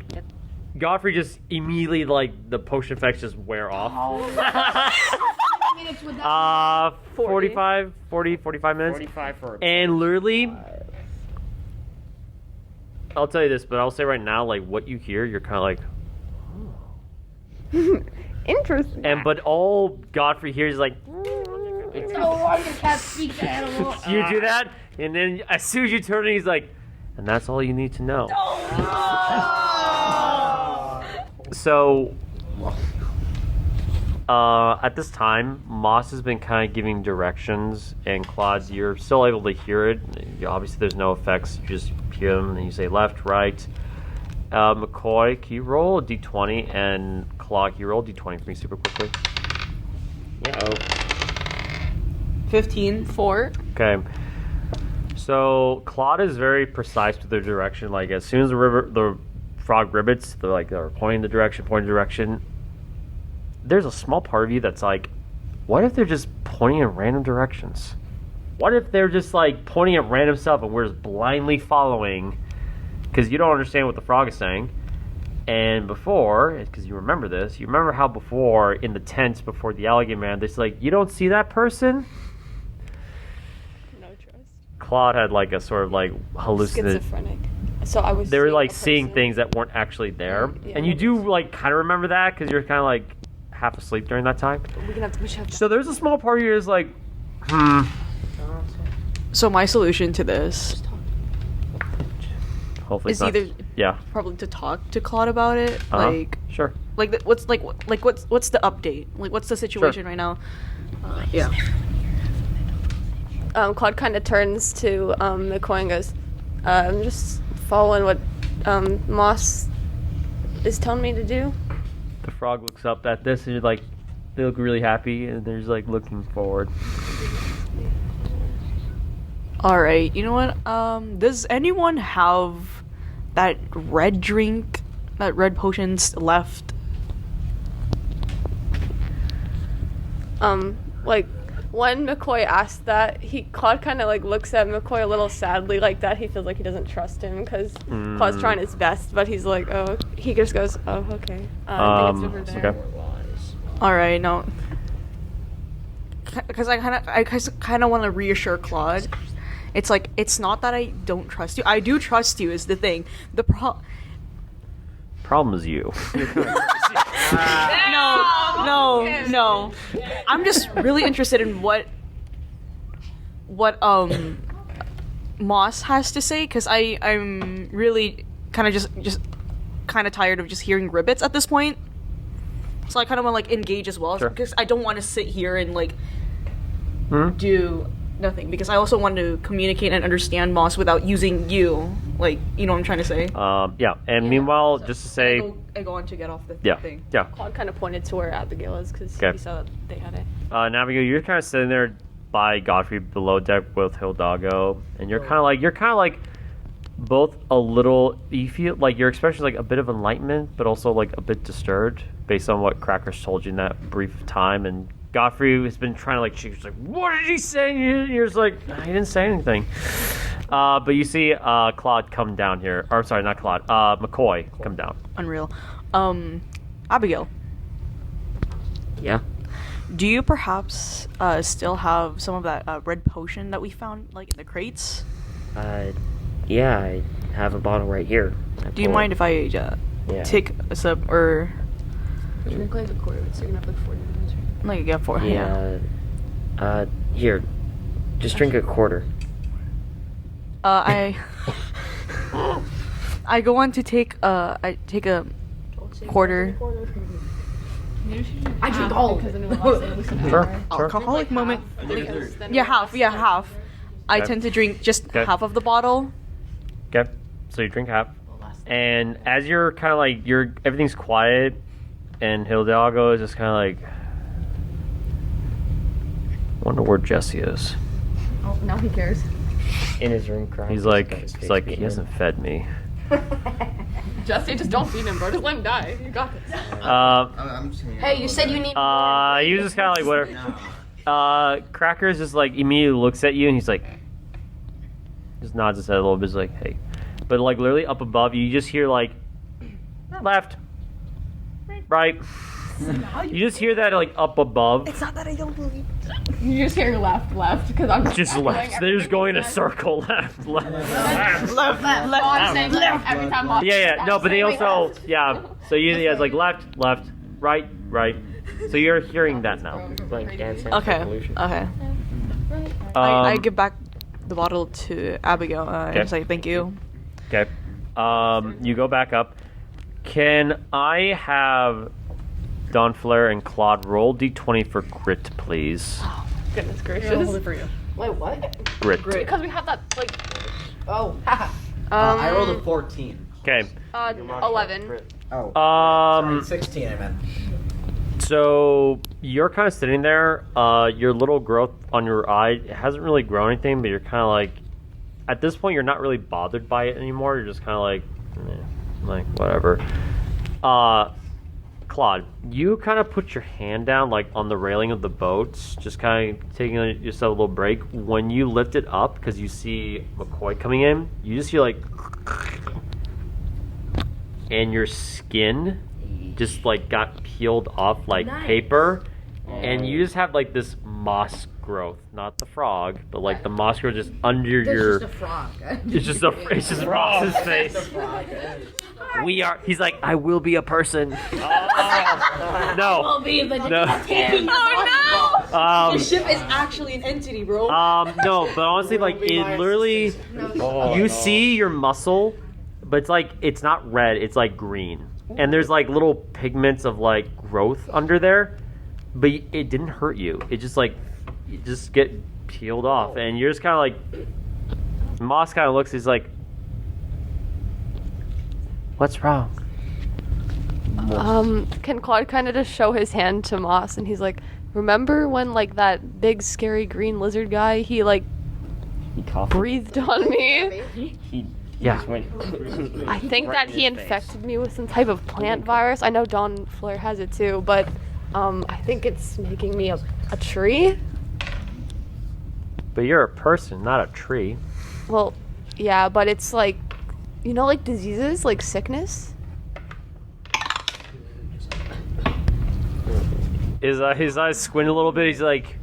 Godfrey just immediately the potion effects just wear off. 45 minutes. 45 for. And literally, I'll tell you this, but I'll say right now, what you hear, you're kind of like, Interesting. but all Godfrey hears is like, It's no longer cat speak to animals. you do that, and then as soon as you turn it, he's like, and that's all you need to know. So, at this time, Moss has been kind of giving directions, and Claude, you're still able to hear it. Obviously, there's no effects. You just hear them, and you say left, right. McCoy, can you roll a d20? And Claude, can you roll a d20 for me super quickly? Yeah. 15. 4. Okay. So, Claude is very precise with their direction. Like, as soon as the frog ribbits, they're pointing the direction. There's a small part of you that's like, what if they're just pointing in random directions? What if they're just pointing at random stuff and we're just blindly following because you don't understand what the frog is saying? And before, because you remember how before in the tent before the alligator man, they're like, you don't see that person? No trust. Claude had a sort of hallucinated. Schizophrenic. So I was. They were a seeing person. things that weren't actually there, Yeah, and you do kind of remember that because you're kind of half asleep during that time. We should have. So there's a small part of you that's So my solution to this hopefully is it's not, either yeah. probably to talk to Claude about it. Sure. What's the update? What's the situation right now? Yeah. Claude kind of turns to McCoy and goes, I'm just following what Moss is telling me to do. The frog looks up at this and they look really happy and they're just looking forward. All right. You know what? Does anyone have that red drink, that red potions left? When McCoy asked that, Claude kind of looks at McCoy a little sadly like that. He feels like he doesn't trust him because Claude's trying his best, but he's like, oh, he just goes, oh, okay. I think it's over there. Okay. All right, no. Because I kind of want to reassure Claude. It's it's not that I don't trust you. I do trust you is the thing. The Problem is you. No. I'm just really interested in what Moss has to say because I'm really kind of just kind of tired of just hearing ribbits at this point. So I kind of want to engage as well Sure. because I don't want to sit here and do nothing, because I also want to communicate and understand Moss without using you. Like, you know what I'm trying to say? Yeah. And meanwhile, just to say, I go on to get off the yeah, thing. yeah. Claude kind of pointed to where Abigail is because Okay. he saw that they had it. Navigator, you're kind of sitting there by Godfrey below deck with Hildago, and you're kind of like both a little. You feel like your expression is like a bit of enlightenment, but also like a bit disturbed based on what Crackers told you in that brief time. And Godfrey has been trying to like. She's like, "What did he say?" And you're just like, "He didn't say anything." But you see Claude come down here. Or sorry, not Claude. McCoy come down. Unreal. Abigail, Yeah. do you perhaps still have some of that red potion that we found, like, in the crates? Yeah, I have a bottle right here. Do you mind if I Yeah. take a sip, or... Drink like a quarter, so you're gonna have like 40 minutes. Like, yeah, for... Yeah. Here. Just drink a quarter. I go on to take I take a quarter. I drink all of it. Sure. Alcoholic moment. Yeah, half. Yeah, half. I Okay. tend to drink just Okay. half of the bottle. Okay, so you drink half, and as you're kind of like everything's quiet, and Hidalgo is just kind of like, wonder where Jesse is. Oh, now he cares. In his room crying. He's like he hasn't fed me. Jesse, just don't feed him, bro. Just let him die. You got this. I'm just Hey, you said you need. He was just kind of like whatever. Crackers just like immediately looks at you and he's like, just nods his head a little bit, he's like, hey, but like literally up above you, you just hear like left, right. You just hear that like up above. It's not that I don't believe. You just hear left, because I'm Just left. They're just going in a circle. Left. Left. I'm saying left every time. Moss Yeah. No, but they also So it's like left, right. So you're hearing that now. It's like Dance Dance Okay. Revolution. Okay. I give back the bottle to Abigail. And say thank you. Okay. You go back up. Can I have Don Flair and Claude roll d20 for grit, please? Goodness gracious. for you. Wait, what? Grit. Because we have that like. Oh, haha. I rolled a 14. Okay. 11. Oh. Um. Sorry, 16 I meant. So you're kind of sitting there. Your little growth on your eye it hasn't really grown anything, but you're kind of like, at this point, you're not really bothered by it anymore. You're just kind of like whatever. Claude, you kind of put your hand down like on the railing of the boat, just kind of taking yourself a little break. When you lift it up, because you see McCoy coming in, you just hear like, and your skin just like got peeled off like paper, and you just have like this moss growth, not the frog, but like the moss growth just under your. Just a frog. It's just Ross's face. He's like, I will be a person. No. Will be, but No. Oh no! Um, The ship is actually an entity, bro. no, but honestly, like, it literally, you see your muscle, but it's like, it's not red, it's like green. And there's like little pigments of like growth under there, but it didn't hurt you. It just like, you just get peeled off. And you're just kind of like, Moss kind of looks, he's like, what's wrong? Can Claude kind of just show his hand to Moss, and he's like, remember when like that big scary green lizard guy? He like He coughed. breathed on me. He Yeah. just went I think right that in he his face. infected me with some type of plant virus. I know Don Flair has it too, but I think it's making me a tree. But you're a person, not a tree. Well, yeah, but it's like, you know, like diseases, like sickness. His eyes squint a little bit. He's like,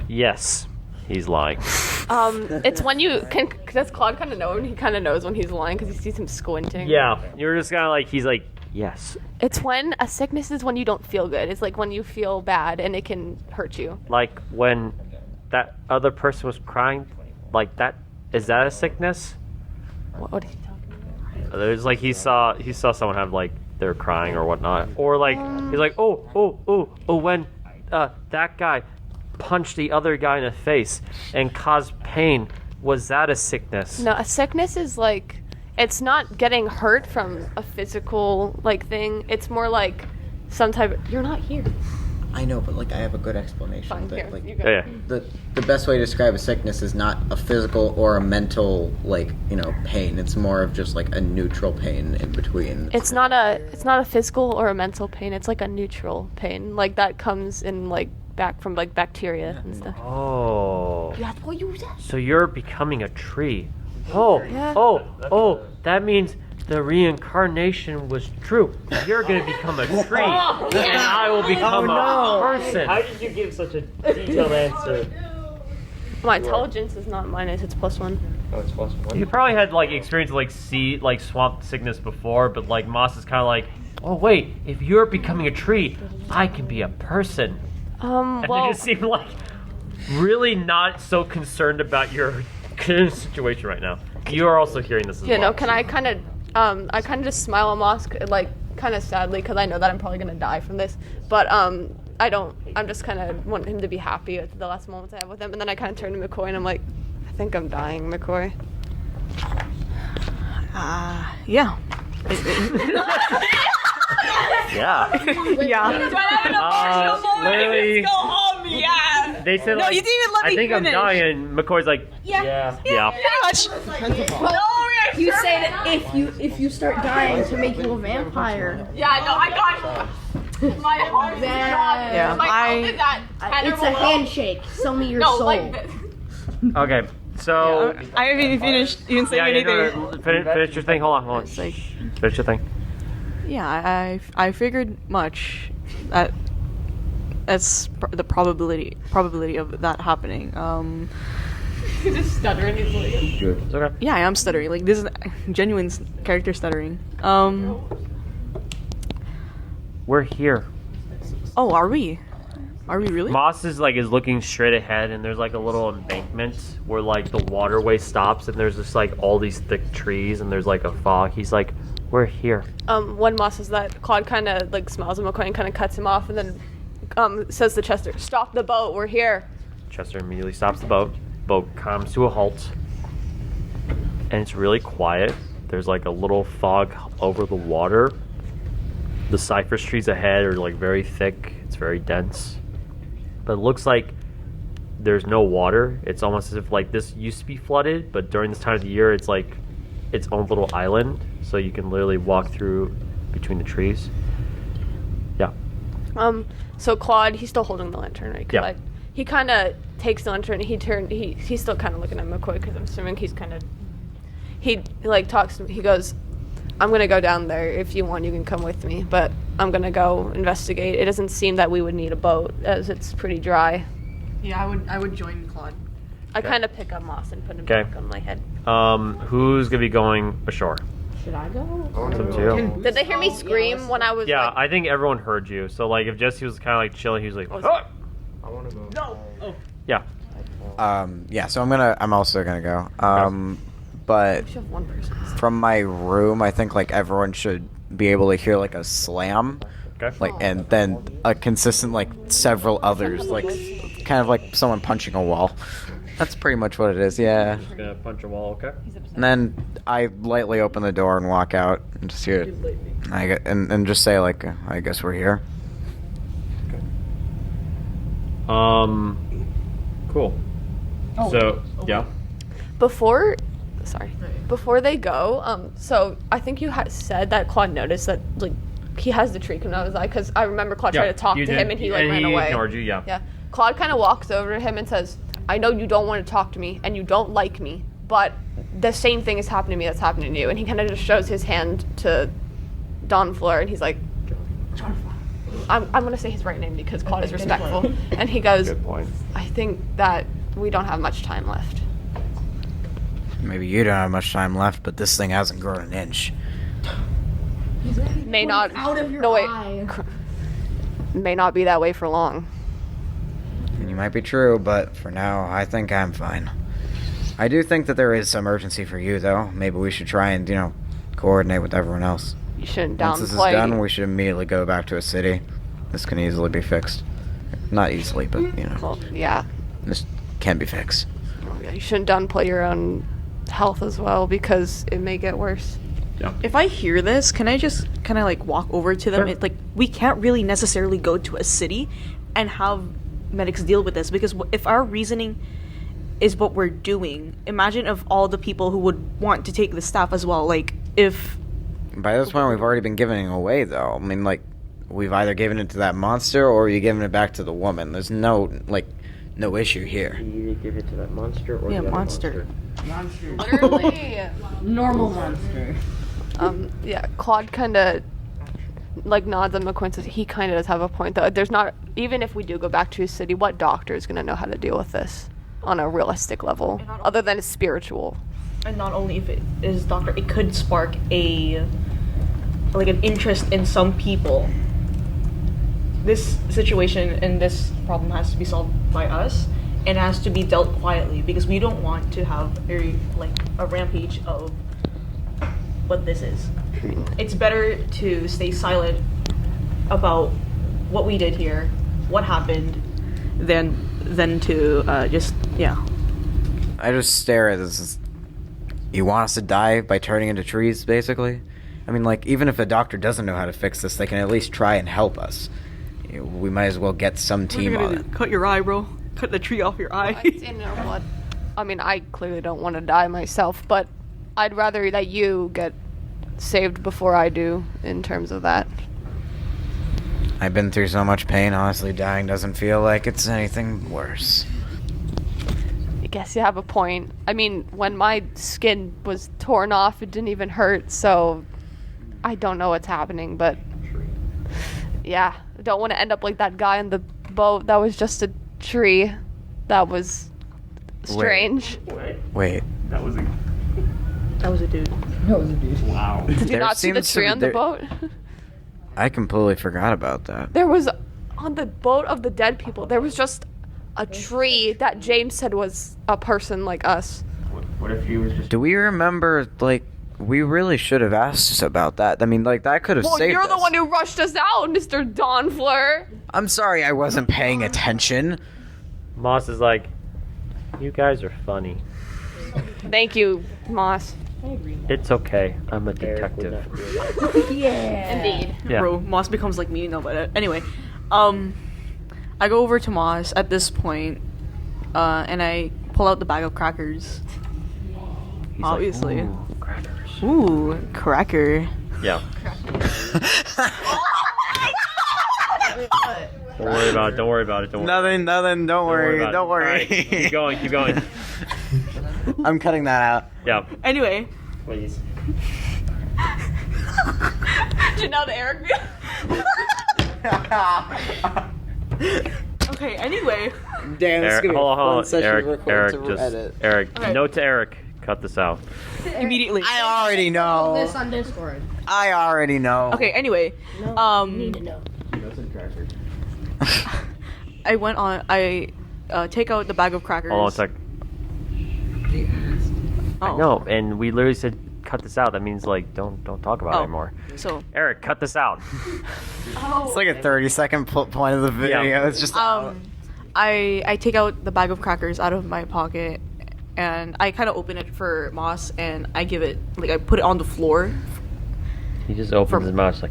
yes, he's lying. It's when you can. Does Claude kind of know him? He kind of knows when he's lying because he sees him squinting. Yeah, you're just kind of like, he's like, yes. It's when a sickness is when you don't feel good. It's like when you feel bad and it can hurt you. Like when that other person was crying, like that. Is that a sickness? What are you talking about? There's like he saw someone have like they're crying or whatnot, or like he's like oh when that guy punch the other guy in the face and cause pain. Was that a sickness? No, a sickness is like, it's not getting hurt from a physical like thing. It's more like some type of, you're not here. I know, but like I have a good explanation. Fine, that, here, like, you go. Yeah. the best way to describe a sickness is not a physical or a mental like pain. It's more of just like a neutral pain in between. It's not a physical or a mental pain. It's like a neutral pain, like that comes in like back from like bacteria and stuff. Oh. That's what you said. So you're becoming a tree. Oh, Yeah. oh, that means the reincarnation was true. You're gonna become a tree, and I will become a person. How did you give such a detailed answer? My intelligence is not minus, it's +1. Oh, it's +1. You probably had like experience like swamp sickness before, but like Moss is kind of like, oh wait, if you're becoming a tree, I can be a person. And Well, they just seem like really not so concerned about your situation right now. You are also hearing this as you well. know, can I kind of just smile at Moss, like kind of sadly, because I know that I'm probably gonna die from this. But I don't. I'm just kind of want him to be happy with the last moments I have with him, and then I kind of turn to McCoy and I'm like, I think I'm dying, McCoy. Yeah. Yeah. Yeah. Literally, Go home, yeah. they said No, like, you didn't even let I me think finish. I'm dying. McCoy's like, yeah. Pretty much. You say that if you start dying to make you a vampire. Yeah, no, I got my heart is dropping. Yeah, My I- heart is at It's a handshake. Sell me your No, soul. like this. Okay, so I haven't even finished even saying yeah, anything. no, finish your thing. Hold on. It's like, Finish your thing. yeah, I figured much that that's the probability of that happening. He's just stuttering. He's like, It's okay. Yeah, I am stuttering. Like this is genuine character stuttering. We're here. Oh, are we? Are we really? Moss is looking straight ahead, and there's like a little embankment where like the waterway stops, and there's just like all these thick trees, and there's like a fog. He's like, "We're here." when Moss says that, Claude kind of like smiles at McCoy and kind of cuts him off, and then says to Chester, "Stop the boat. We're here." Chester immediately stops the boat. Boat comes to a halt, and it's really quiet. There's like a little fog over the water. The cypress trees ahead are like very thick. It's very dense, but it looks like there's no water. It's almost as if like this used to be flooded, but during this time of the year, it's like its own little island, so you can literally walk through between the trees. Yeah. So Claude, he's still holding the lantern, right? 'Cause Yeah. he kind of takes the lantern. He's still kind of looking at McCoy because I'm assuming he's kind of. He like talks to me. He goes, "I'm gonna go down there. If you want, you can come with me. But I'm gonna go investigate. It doesn't seem that we would need a boat as it's pretty dry." Yeah, I would join Claude. I kind of pick up Moss and put him Okay. back on my head. Who's gonna be going ashore? Should I go? It's up to you. Did they hear me scream when I was? Yeah, like, I think everyone heard you. So like, if Jesse was kind of like chilling, he was like, was- "Oh!" I want to go. Yeah. Yeah, so I'm also gonna go. But we should have one person. from my room, I think like everyone should be able to hear like a slam, Okay. like, and then a consistent like several others, like kind of like someone punching a wall. That's pretty much what it is. Yeah. Just gonna punch a wall. Okay. And then I lightly open the door and walk out and just hear it. And just say like, I guess we're here. Cool. So yeah. Before they go, so I think you said that Claude noticed that like he has the tree coming out of his eye because I remember Claude tried to talk you to did. him and he like ran away. Ignored you. Yeah. Yeah. Claude kind of walks over to him and says, "I know you don't want to talk to me and you don't like me, but the same thing is happening to me that's happening to you." And he kind of just shows his hand to Don Fleur and he's like, I'm going to say his right name because Claude is respectful. And he goes, Good point. "I think that we don't have much time left." Maybe you don't have much time left, but this thing hasn't grown an inch. May not Out of your no, wait. eye. May not be that way for long. And you might be true, but for now, I think I'm fine. I do think that there is some urgency for you, though. Maybe we should try and, coordinate with everyone else. You shouldn't Once this is downplay. done, we should immediately go back to a city. This can easily be fixed. Not easily, but, Well, yeah. this can be fixed. You shouldn't downplay your own health as well because it may get worse. If I hear this, can I just kind of like walk over to them? Sure. Like, we can't really necessarily go to a city and have medics deal with this because if our reasoning is what we're doing, imagine of all the people who would want to take the staff as well. Like, if By this point, we've already been giving it away, though. I mean, like, we've either given it to that monster or you're giving it back to the woman. There's no issue here. You either give it to that monster or Yeah, the other monster. Literally. Normal monster. Yeah, Claude kind of like nods at McQuinn, says he kind of does have a point though. There's not, even if we do go back to his city, what doctor is going to know how to deal with this on a realistic level other than spiritual? And not only if it is doctor, it could spark an interest in some people. This situation and this problem has to be solved by us and has to be dealt quietly because we don't want to have a rampage of what this is. It's better to stay silent about what we did here, what happened, than to I just stare at this. You want us to die by turning into trees, basically? I mean, like, even if a doctor doesn't know how to fix this, they can at least try and help us. We might as well get some team on it. Cut your eye, bro. Cut the tree off your eye. You know what? I mean, I clearly don't want to die myself, but I'd rather that you get saved before I do in terms of that. I've been through so much pain, honestly, dying doesn't feel like it's anything worse. I guess you have a point. I mean, when my skin was torn off, it didn't even hurt, so I don't know what's happening, but yeah, I don't want to end up like that guy on the boat that was just a tree. That was strange. Wait. That was a dude. wow. Did you not see the tree on the boat? I completely forgot about that. There was, on the boat of the dead people, there was just a tree that James said was a person like us. What if he was just... Do we remember, like, we really should have asked about that. I mean, like, that could have Well, saved you're the us. one who rushed us out, Mr. Donfleur. I'm sorry I wasn't paying attention. Moss is like, you guys are funny. Thank you, Moss. It's okay. I'm a detective. Indeed. Yeah. Bro, Moss becomes like me. No, but anyway, I go over to Moss at this point, and I pull out the bag of crackers. He's Obviously. Like, ooh, crackers. Ooh, cracker. Yeah. Don't worry about it. Don't worry about it. Don't worry. Nothing. Don't worry. about it. Don't worry. All right, keep going. Keep going. I'm cutting that out. Yeah. Anyway, Please. Janelle to Eric. okay. Anyway, Damn, Eric, hold on. Eric, edit. Eric. Okay. Note to Eric. Cut this out. immediately. I already know. This on Discord. I already know. Okay. Anyway, No, you need to know. I went on. I take out the bag of crackers. Hold on a sec. Oh. No, and we literally said cut this out. That means like don't talk about it anymore. So Eric, cut this out. It's like a 30-second point of the video. Yeah. It's just I take out the bag of crackers out of my pocket, and I kind of open it for Moss, and I give it I put it on the floor. He just opens his mouth,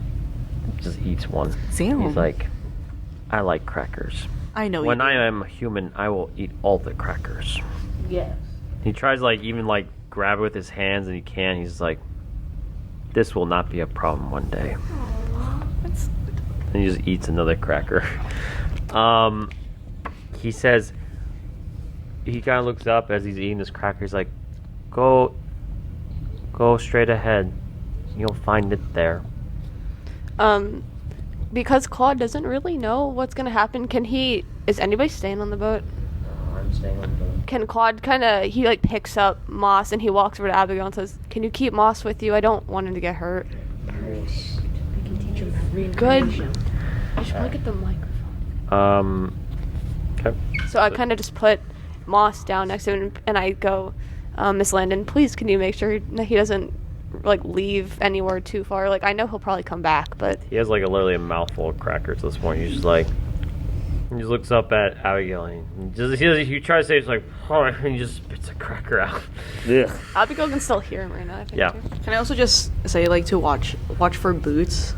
just eats one. Damn. He's like, I like crackers. I know. When you do. I am a human, I will eat all the crackers. Yes. He tries even grab it with his hands, and he can't. He's like, this will not be a problem one day. And he just eats another cracker. He says, he kind of looks up as he's eating this cracker. He's like, go straight ahead. You'll find it there. Because Claude doesn't really know what's gonna happen, is anybody staying on the boat? I'm staying on the boat. Can Claude he picks up Moss and he walks over to Abigail and says, can you keep Moss with you? I don't want him to get hurt. Good. I should probably get the microphone. Okay. So I kind of just put Moss down next to him and I go, Miss Landon, please can you make sure that he doesn't leave anywhere too far? I know he'll probably come back, but He has literally a mouthful of crackers at this point. He's just like, He just looks up at Abigail and he tries to say it's like, oh, and he just spits a cracker out. Ugh. Abigail can still hear him right now, I think. Yeah. Too. Can I also just say, like, to watch for boots?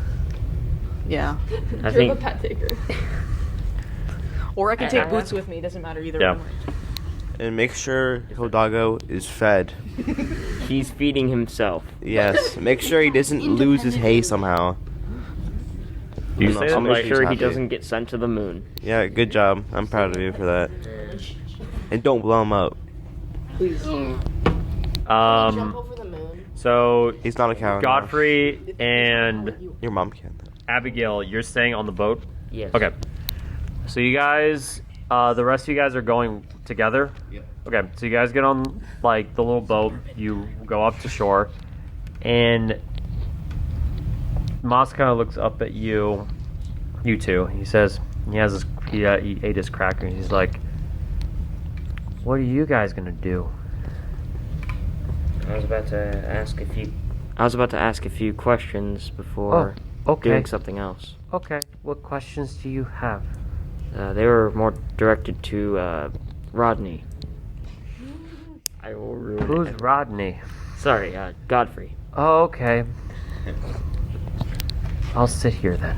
Yeah. I You're think the pet taker. Or I can take boots with me. Doesn't matter either Yeah. way. And make sure Hildago is fed. he's feeding himself. Yes. Make sure he doesn't lose his hay somehow. You I'm say not- that I'm Make like- sure he happy. doesn't get sent to the moon. Yeah, good job. I'm proud of you for that. And don't blow him up. Jump Um, over the moon. so He's not a cow. Godfrey and Your mom can. Abigail, you're staying on the boat? Yes. Okay. So you guys, the rest of you guys are going together? Yep. Okay, so you guys get on, like, the little boat, you go up to shore, and Moss kind of looks up at you two. He says, he ate his cracker, and he's like, what are you guys gonna do? I was about to ask a few questions before Okay. doing something else. Okay, what questions do you have? They were more directed to Rodney. I will ruin Who's it. Rodney? Sorry, Godfrey. Oh, okay. I'll sit here then.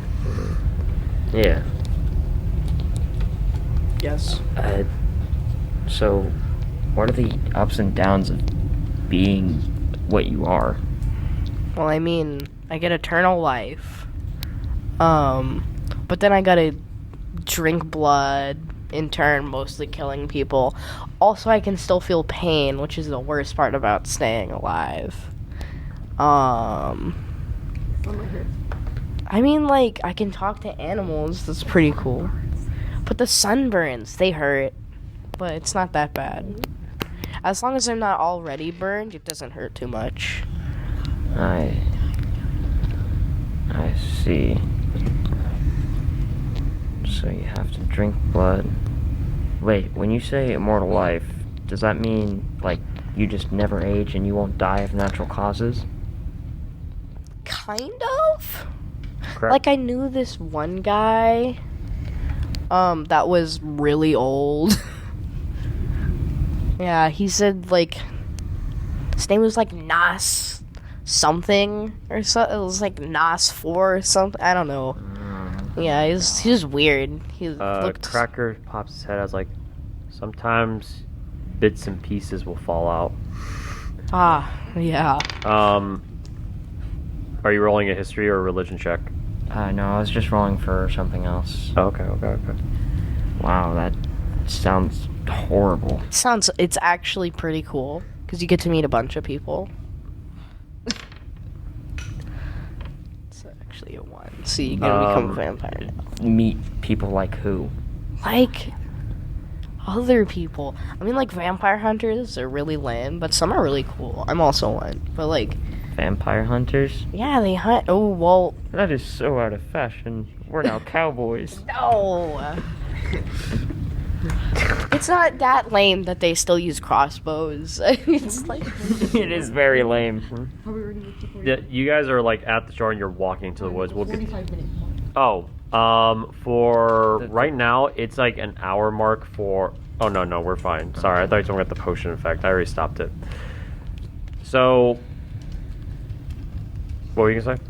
Yeah. Yes. So, what are the ups and downs of being what you are? Well, I mean, I get eternal life. But then I gotta drink blood, in turn mostly killing people. Also, I can still feel pain, which is the worst part about staying alive. I mean, like, I can talk to animals, that's pretty cool. But the sunburns, they hurt. But it's not that bad. As long as I'm not already burned, it doesn't hurt too much. I see. So you have to drink blood. Wait, when you say immortal life, does that mean, like, you just never age and you won't die of natural causes? Kind of? Correct. Like, I knew this one guy, that was really old. Yeah, he said, like, his name was, like, Nas something, or something. It was, like, Nas 4 or something. I don't know. Yeah, he was weird. He looked... Cracker pops his head. I was like, sometimes bits and pieces will fall out. Ah, yeah. Are you rolling a history or a religion check? No, I was just rolling for something else. Oh, okay. Wow, that sounds horrible. It's actually pretty cool, because you get to meet a bunch of people. It's actually a 1, so you gotta become a vampire now. Meet people like who? Like, other people. I mean, like, vampire hunters are really lame, but some are really cool. I'm also one. But, like, Vampire hunters? yeah, they hunt. Oh, well, That is so out of fashion. We're now cowboys. no. It's not that lame that they still use crossbows. It's like, It is very lame. Yeah, you guys are like at the shore and you're walking to the woods. We'll get. 45 minutes. Oh, for right now, it's like an hour mark for. Oh no, we're fine. Sorry, I thought you were talking about the potion effect. I already stopped it. So, what were you gonna say?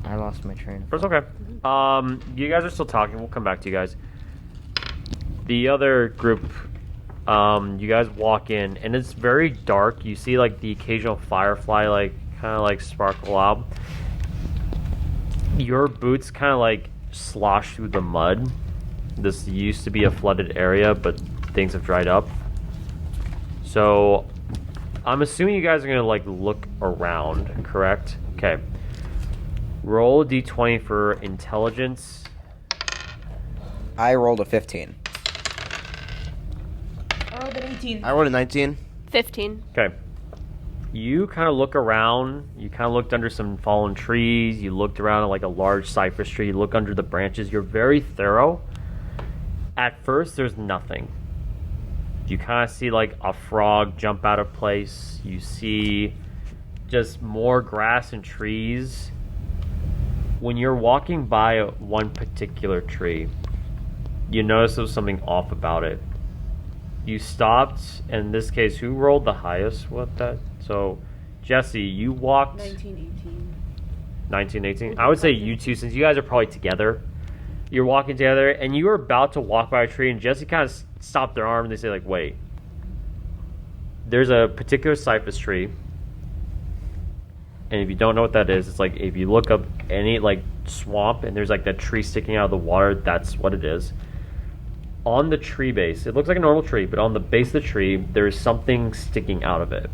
I lost my train. It's okay. You guys are still talking. We'll come back to you guys. The other group, you guys walk in, and it's very dark. You see, like, the occasional firefly, like, kind of, like, sparkle out. Your boots kind of, like, slosh through the mud. This used to be a flooded area, but things have dried up. So, I'm assuming you guys are going to, like, look around, correct? Okay. Roll a d20 for intelligence. I rolled a 15. I rolled an 18. I rolled a 19. 15. Okay. You kind of look around. You kind of looked under some fallen trees. You looked around at like a large cypress tree. You look under the branches. You're very thorough. At first, there's nothing. You kind of see like a frog jump out of place. You see just more grass and trees. When you're walking by one particular tree, you notice there was something off about it. You stopped, and in this case, who rolled the highest with that? So, Jesse, you walked 1918. 1918. I would say you two, since you guys are probably together. You're walking together, and you were about to walk by a tree, and Jesse kind of stopped their arm, and they say, like, wait. There's a particular cypress tree, and if you don't know what that is, it's like if you look up any, like, swamp, and there's, like, that tree sticking out of the water, that's what it is. On the tree base, it looks like a normal tree, but on the base of the tree, there's something sticking out of it.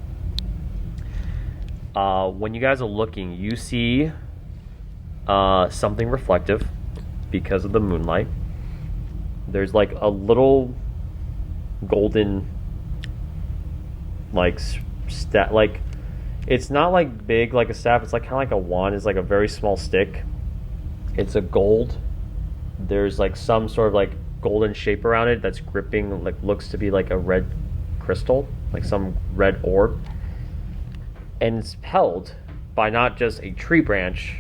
When you guys are looking, you see something reflective because of the moonlight. There's like a little golden, like, like, it's not like big like a staff, it's like kind of like a wand. It's like a very small stick. It's a gold. There's like some sort of like golden shape around it that's gripping, like, looks to be like a red crystal, like some red orb, and it's held by not just a tree branch,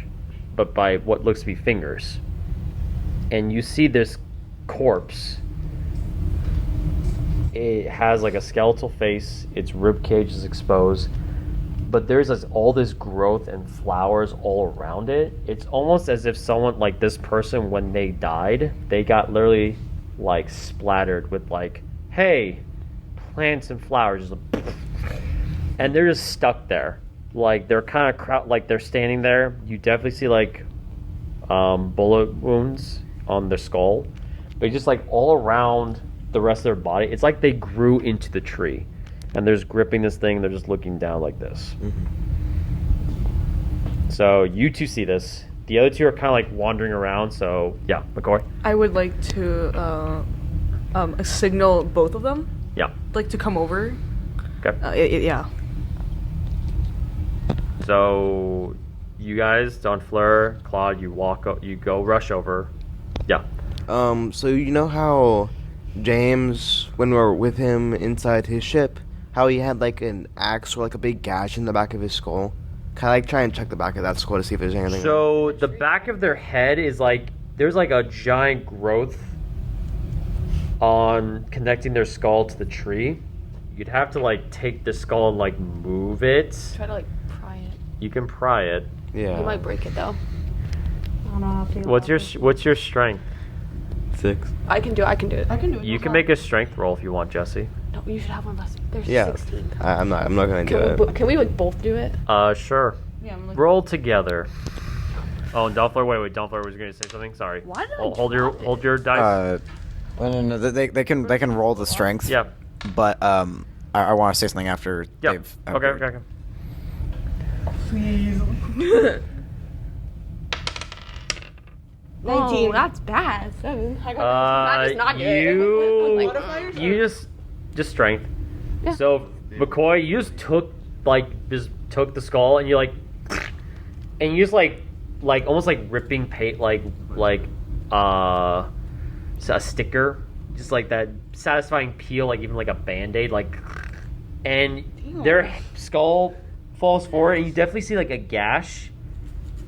but by what looks to be fingers. And you see this corpse. It has like a skeletal face, its rib cage is exposed, but there's all this growth and flowers all around it. It's almost as if someone, like, this person, when they died, they got literally like splattered with, like, hey, plants and flowers, and they're just stuck there. Like, they're kind of like they're standing there. You definitely see like bullet wounds on their skull, but just like all around the rest of their body, it's like they grew into the tree, and they're just gripping this thing. They're just looking down like this. So you two see this. The other two are kind of like wandering around. So yeah, McCoy. I would like to signal both of them. Yeah. Like to come over. Okay. Yeah. So you guys, Don Fleur, Claude, you go rush over. Yeah. So you know how James, when we were with him inside his ship, how he had like an axe or like a big gash in the back of his skull? Can I like try and check the back of that skull to see if there's anything? So the back of their head is like, there's like a giant growth on connecting their skull to the tree. You'd have to like take the skull and like move it. Try to like pry it. You can pry it. Yeah. You might break it though. What's your strength? 6. I can do it. I can do it. You can make a strength roll if you want, Jesse. No, you should have one less. There's Yeah. 16. I'm not gonna do it. Can we like both do it? Sure. Yeah, I'm like, Roll together. Oh, and Donfleur, wait, Donfleur was going to say something. Sorry. Why did I Hold your dice. No, they can roll the strength. Yeah. But I want to say something after Yeah. they've. Okay. please. 19. That's bad. 7. I got not do it. You just strength. Yeah. So McCoy, you just took the skull and you like, and you just like almost like ripping paint like a sticker, just like that satisfying peel, like even like a band-aid, like, and their skull falls forward and you definitely see like a gash,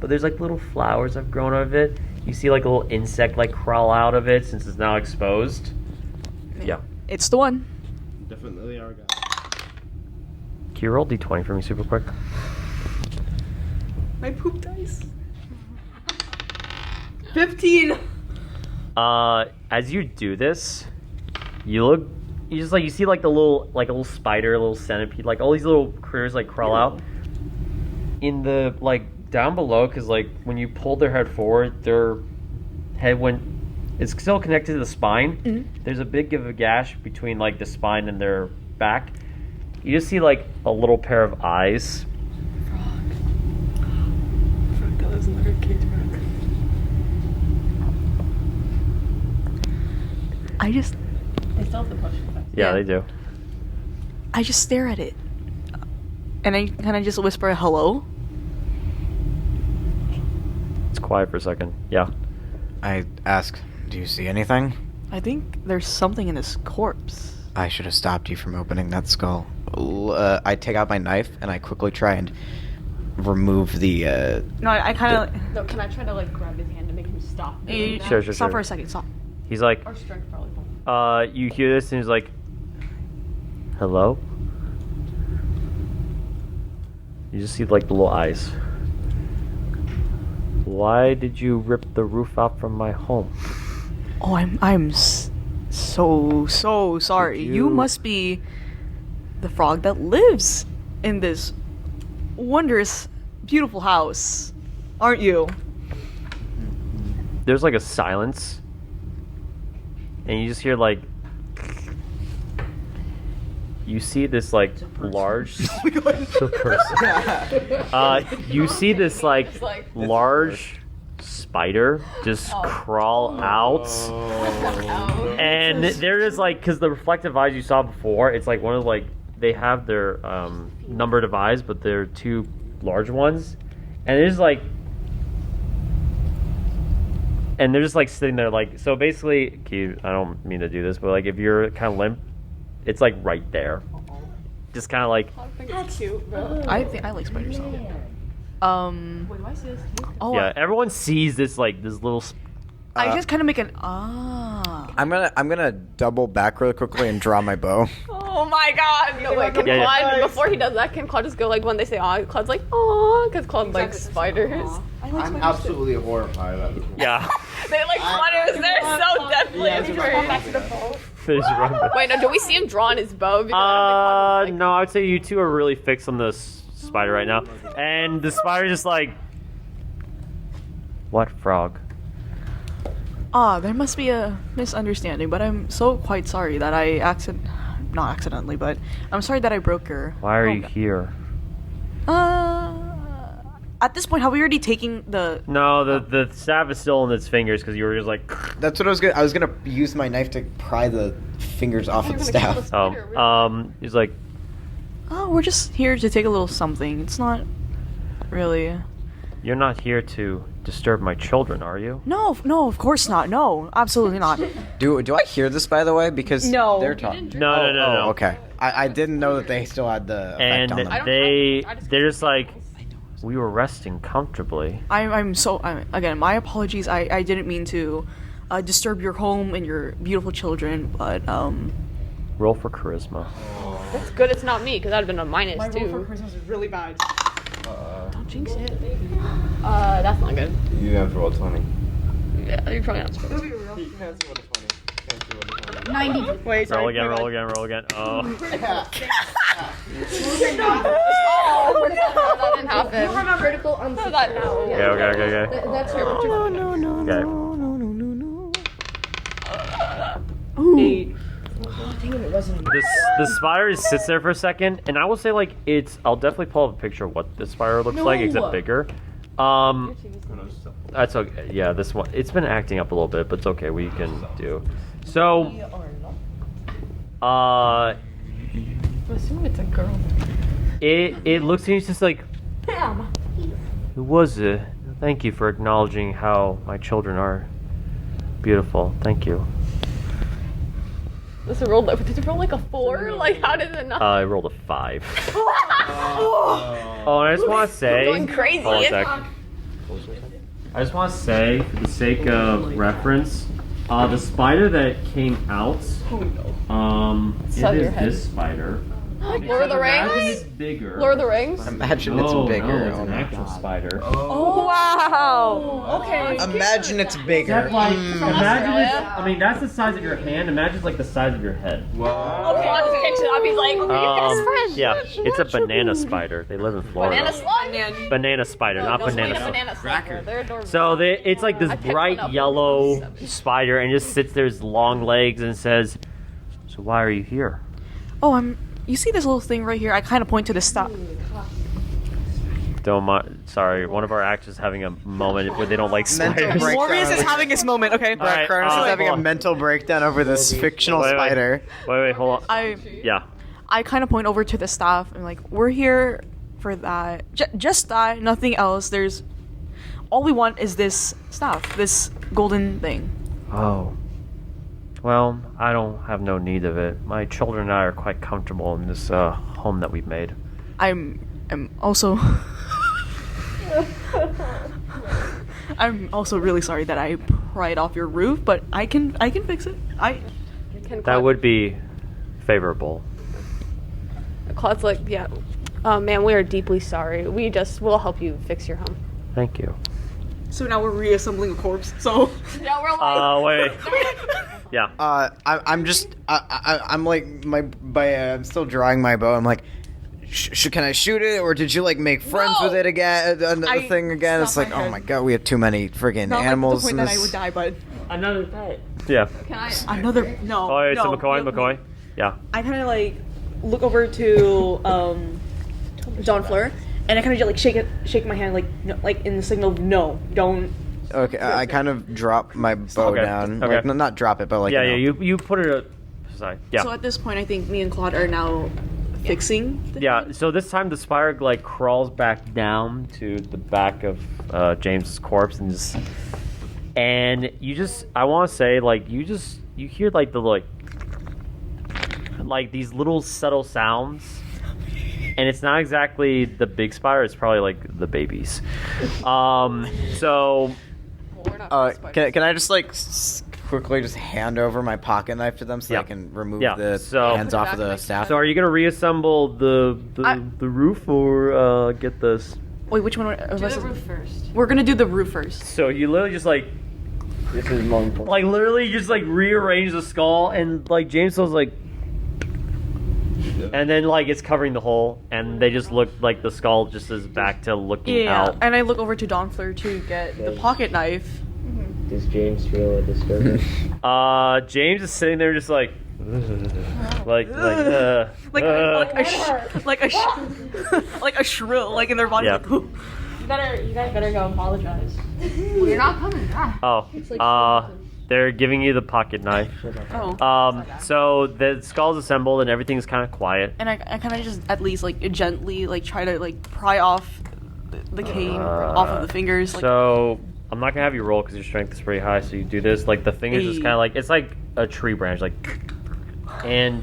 but there's like little flowers that have grown out of it. You see like a little insect like crawl out of it since it's now exposed. Yeah. It's the one. Definitely our guy. Can you roll d20 for me super quick? My poop dice. 15. As you do this, you see like a little spider, a little centipede, like all these little critters like crawl out in the like down below, because like when you pull their head forward, their head it's still connected to the spine. Mm-hmm. There's a big of a gash between like the spine and their back. You just see like a little pair of eyes. Frog that lives in the cage. They still have the push. Yeah, they do. I just stare at it. And I kind of just whisper hello. It's quiet for a second. Yeah. I ask, do you see anything? I think there's something in this corpse. I should have stopped you from opening that skull. I take out my knife and I quickly try and remove the. No, I kind of. No, can I try to like grab his hand to make him stop? Sure. Stop for a second. Stop. He's like, Our strength probably. you hear this and he's like, hello? You just see like the little eyes. Why did you rip the roof out from my home? Oh, I'm so sorry. You must be the frog that lives in this wondrous, beautiful house, aren't you? There's like a silence, and you just hear like, you see this like large you see this like large spider just crawl out, and they're just like, because the reflective eyes you saw before, it's like one of like, they have their numbered of eyes, but they're two large ones, and there's like, and they're just like sitting there like, so basically, I don't mean to do this, but like if you're kind of limp, it's like right there, just kind of like. I think it's cute, bro. I think I like spiders. Though. Wait, why is this cute? Oh, Yeah, everyone sees this like this little. I just kind of make an I'm gonna double back really quickly and draw my bow. Oh my god! No, wait, can Claude, before he does that, can Claude just go like when they say aw, Claude's like aw, because Claude likes spiders. I'm absolutely horrified at this. Yeah. They like spiders, they're so deathly and afraid. They just run back. Wait, no, do we see him draw on his bow? Because I don't think Claude No, I would say you two are really fixed on this spider right now, and the spider just like, what frog? there must be a misunderstanding, but I'm so quite sorry that I not accidentally, but I'm sorry that I broke your. Why are you here? At this point, have we already taken the? No, the staff is still in its fingers because you were just like. That's what I was gonna use my knife to pry the fingers off of the staff. He's like, Oh, we're just here to take a little something. It's not really. you're not here to disturb my children, are you? No, of course not. No, absolutely not. Do I hear this, by the way? Because No. they're talking. No. Okay. I didn't know that they still had the effect And on them. they're just like, we were resting comfortably. Again, my apologies. I didn't mean to disturb your home and your beautiful children, but Roll for charisma. That's good it's not me, because that'd have been a minus too. Christmas is really bad. Don't jinx it. That's not good. You have to roll 20. Yeah, you're probably not supposed to. 90. Wait, Roll again. Oh. Oh, that didn't happen. Critical unsuccess. Okay. That's your Okay. Eight. The spider sits there for a second, and I will say like I'll definitely pull up a picture of what the spider looks like, except bigger. That's okay. Yeah, this one, it's been acting up a little bit, but it's okay. We can do. So, I assume it's a girl. it looks and it's just like, who was it? Thank you for acknowledging how my children are beautiful. Thank you. Did it roll like a 4? Like, how did it not? I rolled a 5. Oh, and I just want to say, Going crazy. hold on a sec. I just want to say, for the sake of reference, the spider that came out, Inside it your is head. this spider. Like Lord of the Imagine Rings? it's bigger. Lord of the Rings? Imagine it's bigger. No, it's Oh an my actual God. spider. Oh wow. Okay. Imagine it's bigger. Except like, imagine it's, Australia? I mean, that's the size of your hand. Imagine it's like the size of your head. Okay, I'll just picture it up. He's like, we're your best friend. Yeah, it's a banana spider. They live in Florida. Banana slug? Banana spider, not banana slug. Banana slug. They're adorable. So it's like this I picked one bright up. yellow spider, and just sits there, his long legs, and says, "So why are you here?" Oh, you see this little thing right here? I kind of point to the stop. Don't mind. Sorry, one of our actors is having a moment where they don't like Mental spiders. break. Morbius is having his moment. Okay. All right, Cronus is having a hold on. mental breakdown over this fictional Wait, spider. Wait, hold on. Yeah. I kind of point over to the staff and like, we're here for that. Just that, nothing else. All we want is this staff, this golden thing. Oh. Well, I don't have no need of it. My children and I are quite comfortable in this home that we've made. I'm also I'm also really sorry that I pry it off your roof, but I can fix it. That would be favorable. Claude's like, yeah, ma'am, we are deeply sorry. We'll help you fix your home. Thank you. So now we're reassembling a corpse. So Yeah, we're like, Wait. Yeah. I'm just I'm like I'm still drawing my bow. I'm like, can I shoot it, or did you like make friends with it again? Another thing again? It's like, oh my god, we have too many friggin' not animals. like to the point in that I would this. die, but Another pet. Yeah. another no. Oh, it's no, a McCoy. no. McCoy. Yeah. I kind of like look over to Don Fleur, and I kind of just like shake my hand like no, like in the signal of no, don't. Okay, I kind of drop my bow Okay, down. okay. Like, no, not drop it, but like Yeah, you know. you put it aside. Yeah. So at this point, I think me and Claude are now fixing. Yeah, so this time the spire like crawls back down to the back of James's corpse and you just I want to say like you hear like the like these little subtle sounds, and it's not exactly the big spire, it's probably like the babies. So Can I just like quickly just hand over my pocket knife to them so Yeah. I can remove Yeah, the so- hands off of the staff? so are you gonna reassemble the roof or get this? Wait, which one? Do the roof first. We're gonna do the roof first. So you literally just like This is more important. like literally just like rearrange the skull, and like James was like, and then like it's covering the hole, and they just look like the skull just is back to looking Yeah, out. and I look over to Don Fleur to get the pocket knife. Does James feel a disturbance? James is sitting there just like Like a shrill, like in their body. Yeah. Like, "Ooh." You guys better go apologize. you're not coming back. they're giving you the pocket knife. Oh. So the skull's assembled and everything's kind of quiet. And I kind of just at least like gently like try to like pry off the cane off of the fingers. Like, So I'm not gonna have you roll because your strength is pretty high. So you do this, like the fingers just Hey. kind of like it's like a tree branch, like, and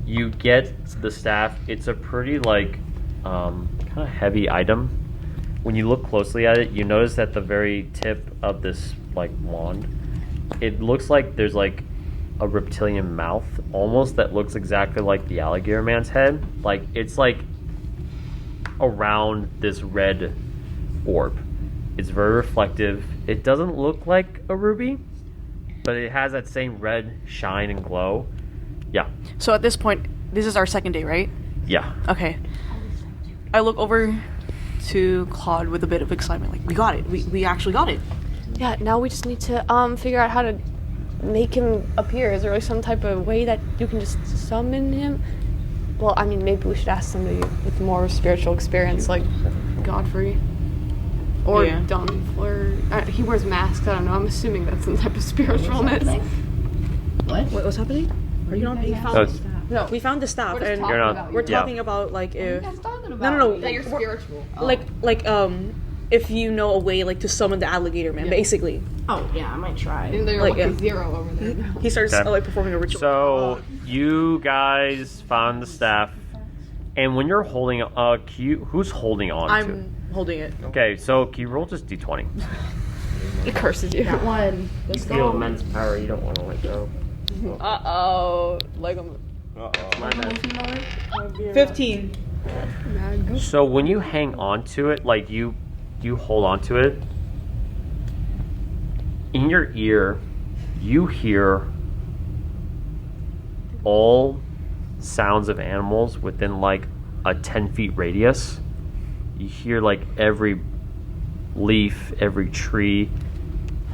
you get the staff. It's a pretty like kind of heavy item. When you look closely at it, you notice at the very tip of this like wand, it looks like there's like a reptilian mouth, almost that looks exactly like the alligator man's head. Like it's like around this red orb. It's very reflective. It doesn't look like a ruby, but it has that same red shine and glow. Yeah, so at this point, this is our second day, right? yeah. Okay. I look over to Claude with a bit of excitement. Like, we got it. We actually got it. Yeah, now we just need to figure out how to make him appear. Is there like some type of way that you can just summon him? Well, I mean, maybe we should ask somebody with more spiritual experience, like Godfrey. Or Yeah. Don Fleur. He wears masks, I don't know. I'm assuming that's some type of spiritualness. Wait, what's happening? Are you not being Oh, No, we found the staff, We're just and talking You're not- about we're you. talking about like if talking about? no, That you're we're- spiritual. like if you know a way like to summon the alligator man, basically. Oh yeah, I might try. And they're like, like yeah. a zero over there now. He starts Okay. like performing a ritual. So you guys found the staff, and when you're holding, who's holding on to? I'm holding it. Okay, so can you roll just d20? It curses you. That one. You feel immense power you don't want to let go. Uh-oh. Like I'm... My bad. 15. So when you hang on to it, like you hold on to it, in your ear, you hear all sounds of animals within like a 10 feet radius. You hear like every leaf, every tree,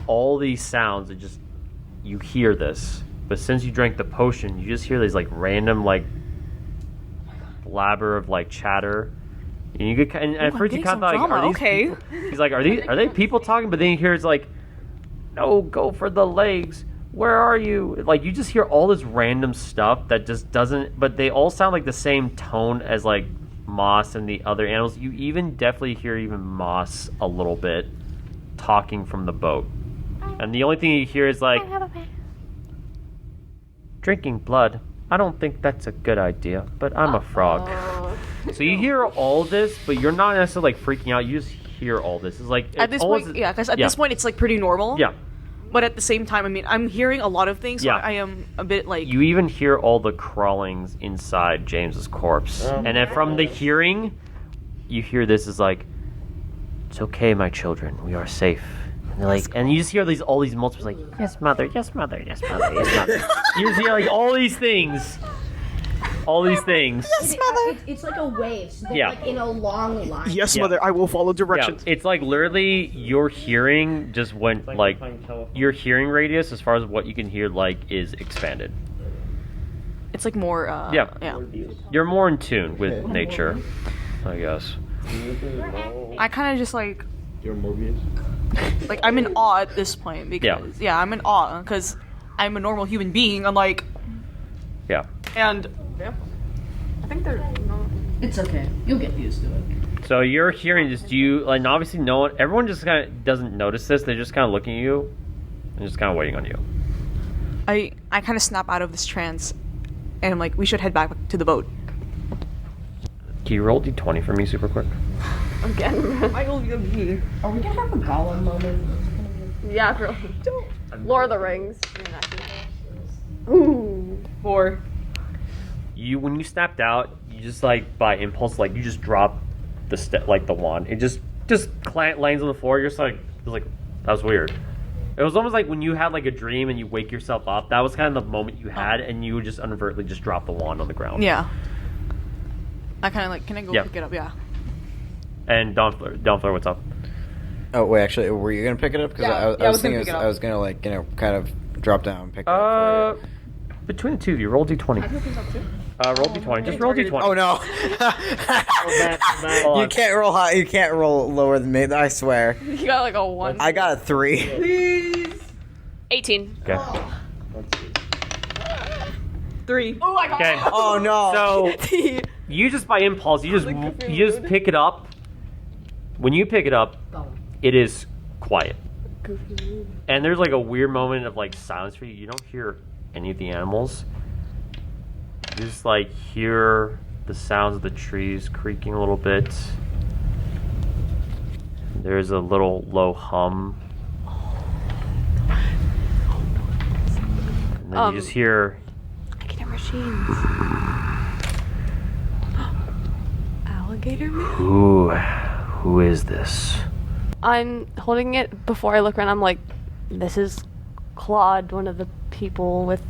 all these sounds. It just, you hear this. But since you drank the potion, you just hear these like random like blabber of like chatter. And you get, and at I'm first you getting kind of some thought, like, drama, are these okay. people? He's like, are they people talking? But then you hear it's like, no, go for the legs. Where are you? Like you just hear all this random stuff that just doesn't. But they all sound like the same tone as like Moss and the other animals. You even definitely hear even Moss a little bit talking from the boat. And the only thing you hear is like, drinking blood. I don't think that's a good idea, but I'm a frog. So you hear all this, but you're not necessarily like freaking out. You just hear all this. It's like At this almost- point, yeah, because at this point it's like pretty normal. yeah. But at the same time, I mean, I'm hearing a lot of things, so Yeah. I am a bit like... You even hear all the crawlings inside James's corpse. And then from the hearing, you hear this is like, "It's okay, my children. We are safe." And they're like, and you just hear all these multiples like, "Yes, mother. Yes, mother. Yes, mother. Yes, mother." You just hear like all these things. All these things. It's like a wave. So they're Yeah. like in a long line. Yes, Yeah. mother, I will follow Yeah, directions. it's like literally your hearing just went like your hearing radius as far as what you can hear like is expanded. It's like more, Yeah. yeah. You're more in tune with nature, I guess. I kind of just like... You're Morbius. Like, I'm in awe at this point, because... Yeah, I'm in awe, because I'm a normal human being, unlike... Yeah. And... Yeah. I think they're... No. It's okay. You'll get used to it. So you're hearing this. Do you like? Obviously, no one. Everyone just kind of doesn't notice this. They're just kind of looking at you, and just kind of waiting on you. I kind of snap out of this trance, and I'm like, we should head back to the boat. Can you roll d20 for me, super quick? Again. Are we gonna have a Gollum moment? Yeah, bro. Lord of the Rings. Ooh. 4. You when you snapped out, you just like by impulse, like you just drop the wand. It just lands on the floor. You're just like, that was weird. It was almost like when you had like a dream and you wake yourself up. That was kind of the moment you had, and you would just inadvertently just drop the wand on the ground. Yeah. I kind of like, can I go Yeah. pick it up? Yeah. And Dawnfleur, what's up? Oh wait, actually, were you gonna pick it up? Because I was thinking I was gonna like kind of drop down and pick it up. For you. Between the two of you, roll d20. Roll d20. Just roll d20. Oh no! Hold You on. can't roll high. You can't roll lower than me. I swear. You got like a 1. I got a 3. 18. Okay. 3. Oh my god. Okay. Oh no! So you just by impulse, you just pick it up. When you pick it up, it is quiet, and there's like a weird moment of like silence for you. You don't hear any of the animals. You just like hear the sounds of the trees creaking a little bit. There's a little low hum. And then you just hear I can hear machines. Alligator man? who is this? I'm holding it before I look around. I'm like, this is Claude, one of the people with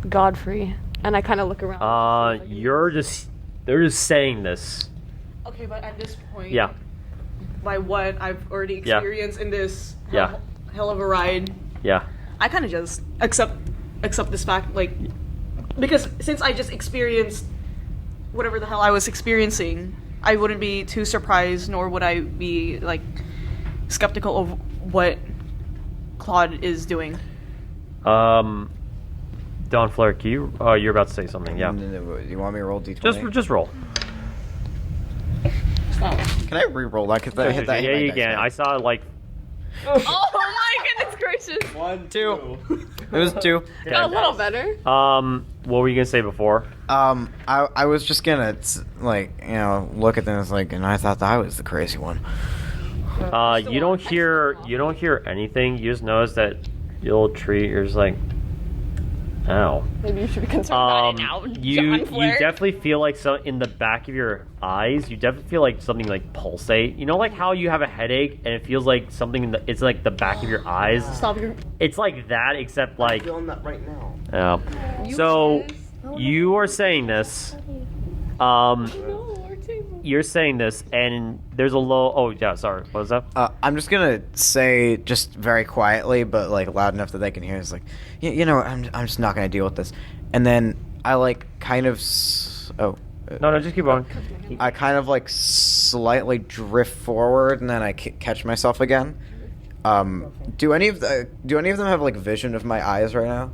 Godfrey. And I kind of look around. They're just saying this. Okay, but at this point, Yeah. by what I've already Yeah. experienced in this Yeah. hell of a ride, Yeah. I kind of just accept this fact, like, because since I just experienced whatever the hell I was experiencing, I wouldn't be too surprised, nor would I be like skeptical of what Claude is doing. Dawnfleur, can you? Oh, you're about to say something. Yeah. You want me to roll d20? Just roll. Can I re-roll that? Cause I hit that. Yeah, you can. I saw like. Oh my goodness gracious. 1, 2. It was 2. A little better. What were you gonna say before? I was just gonna look at them as like, and I thought that I was the crazy one. You don't hear anything. You just notice that the old tree. You're just like, ow. Maybe you should be concerned about it now. You John Flair. definitely feel like in the back of your eyes. You definitely feel like something like pulsate. You know, like how you have a headache and it feels like something it's like the back of your eyes. Stop your. It's like that, except like. Feeling that right now. Yeah. So you are saying this. You're saying this, and there's a low. Oh yeah, sorry. What was that? I'm just gonna say, just very quietly, but like loud enough that they can hear. It's like, you know, I'm just not gonna deal with this. And then I like kind of. No, just keep on. I kind of like slightly drift forward, and then I catch myself again. Do any of them have like vision of my eyes right now?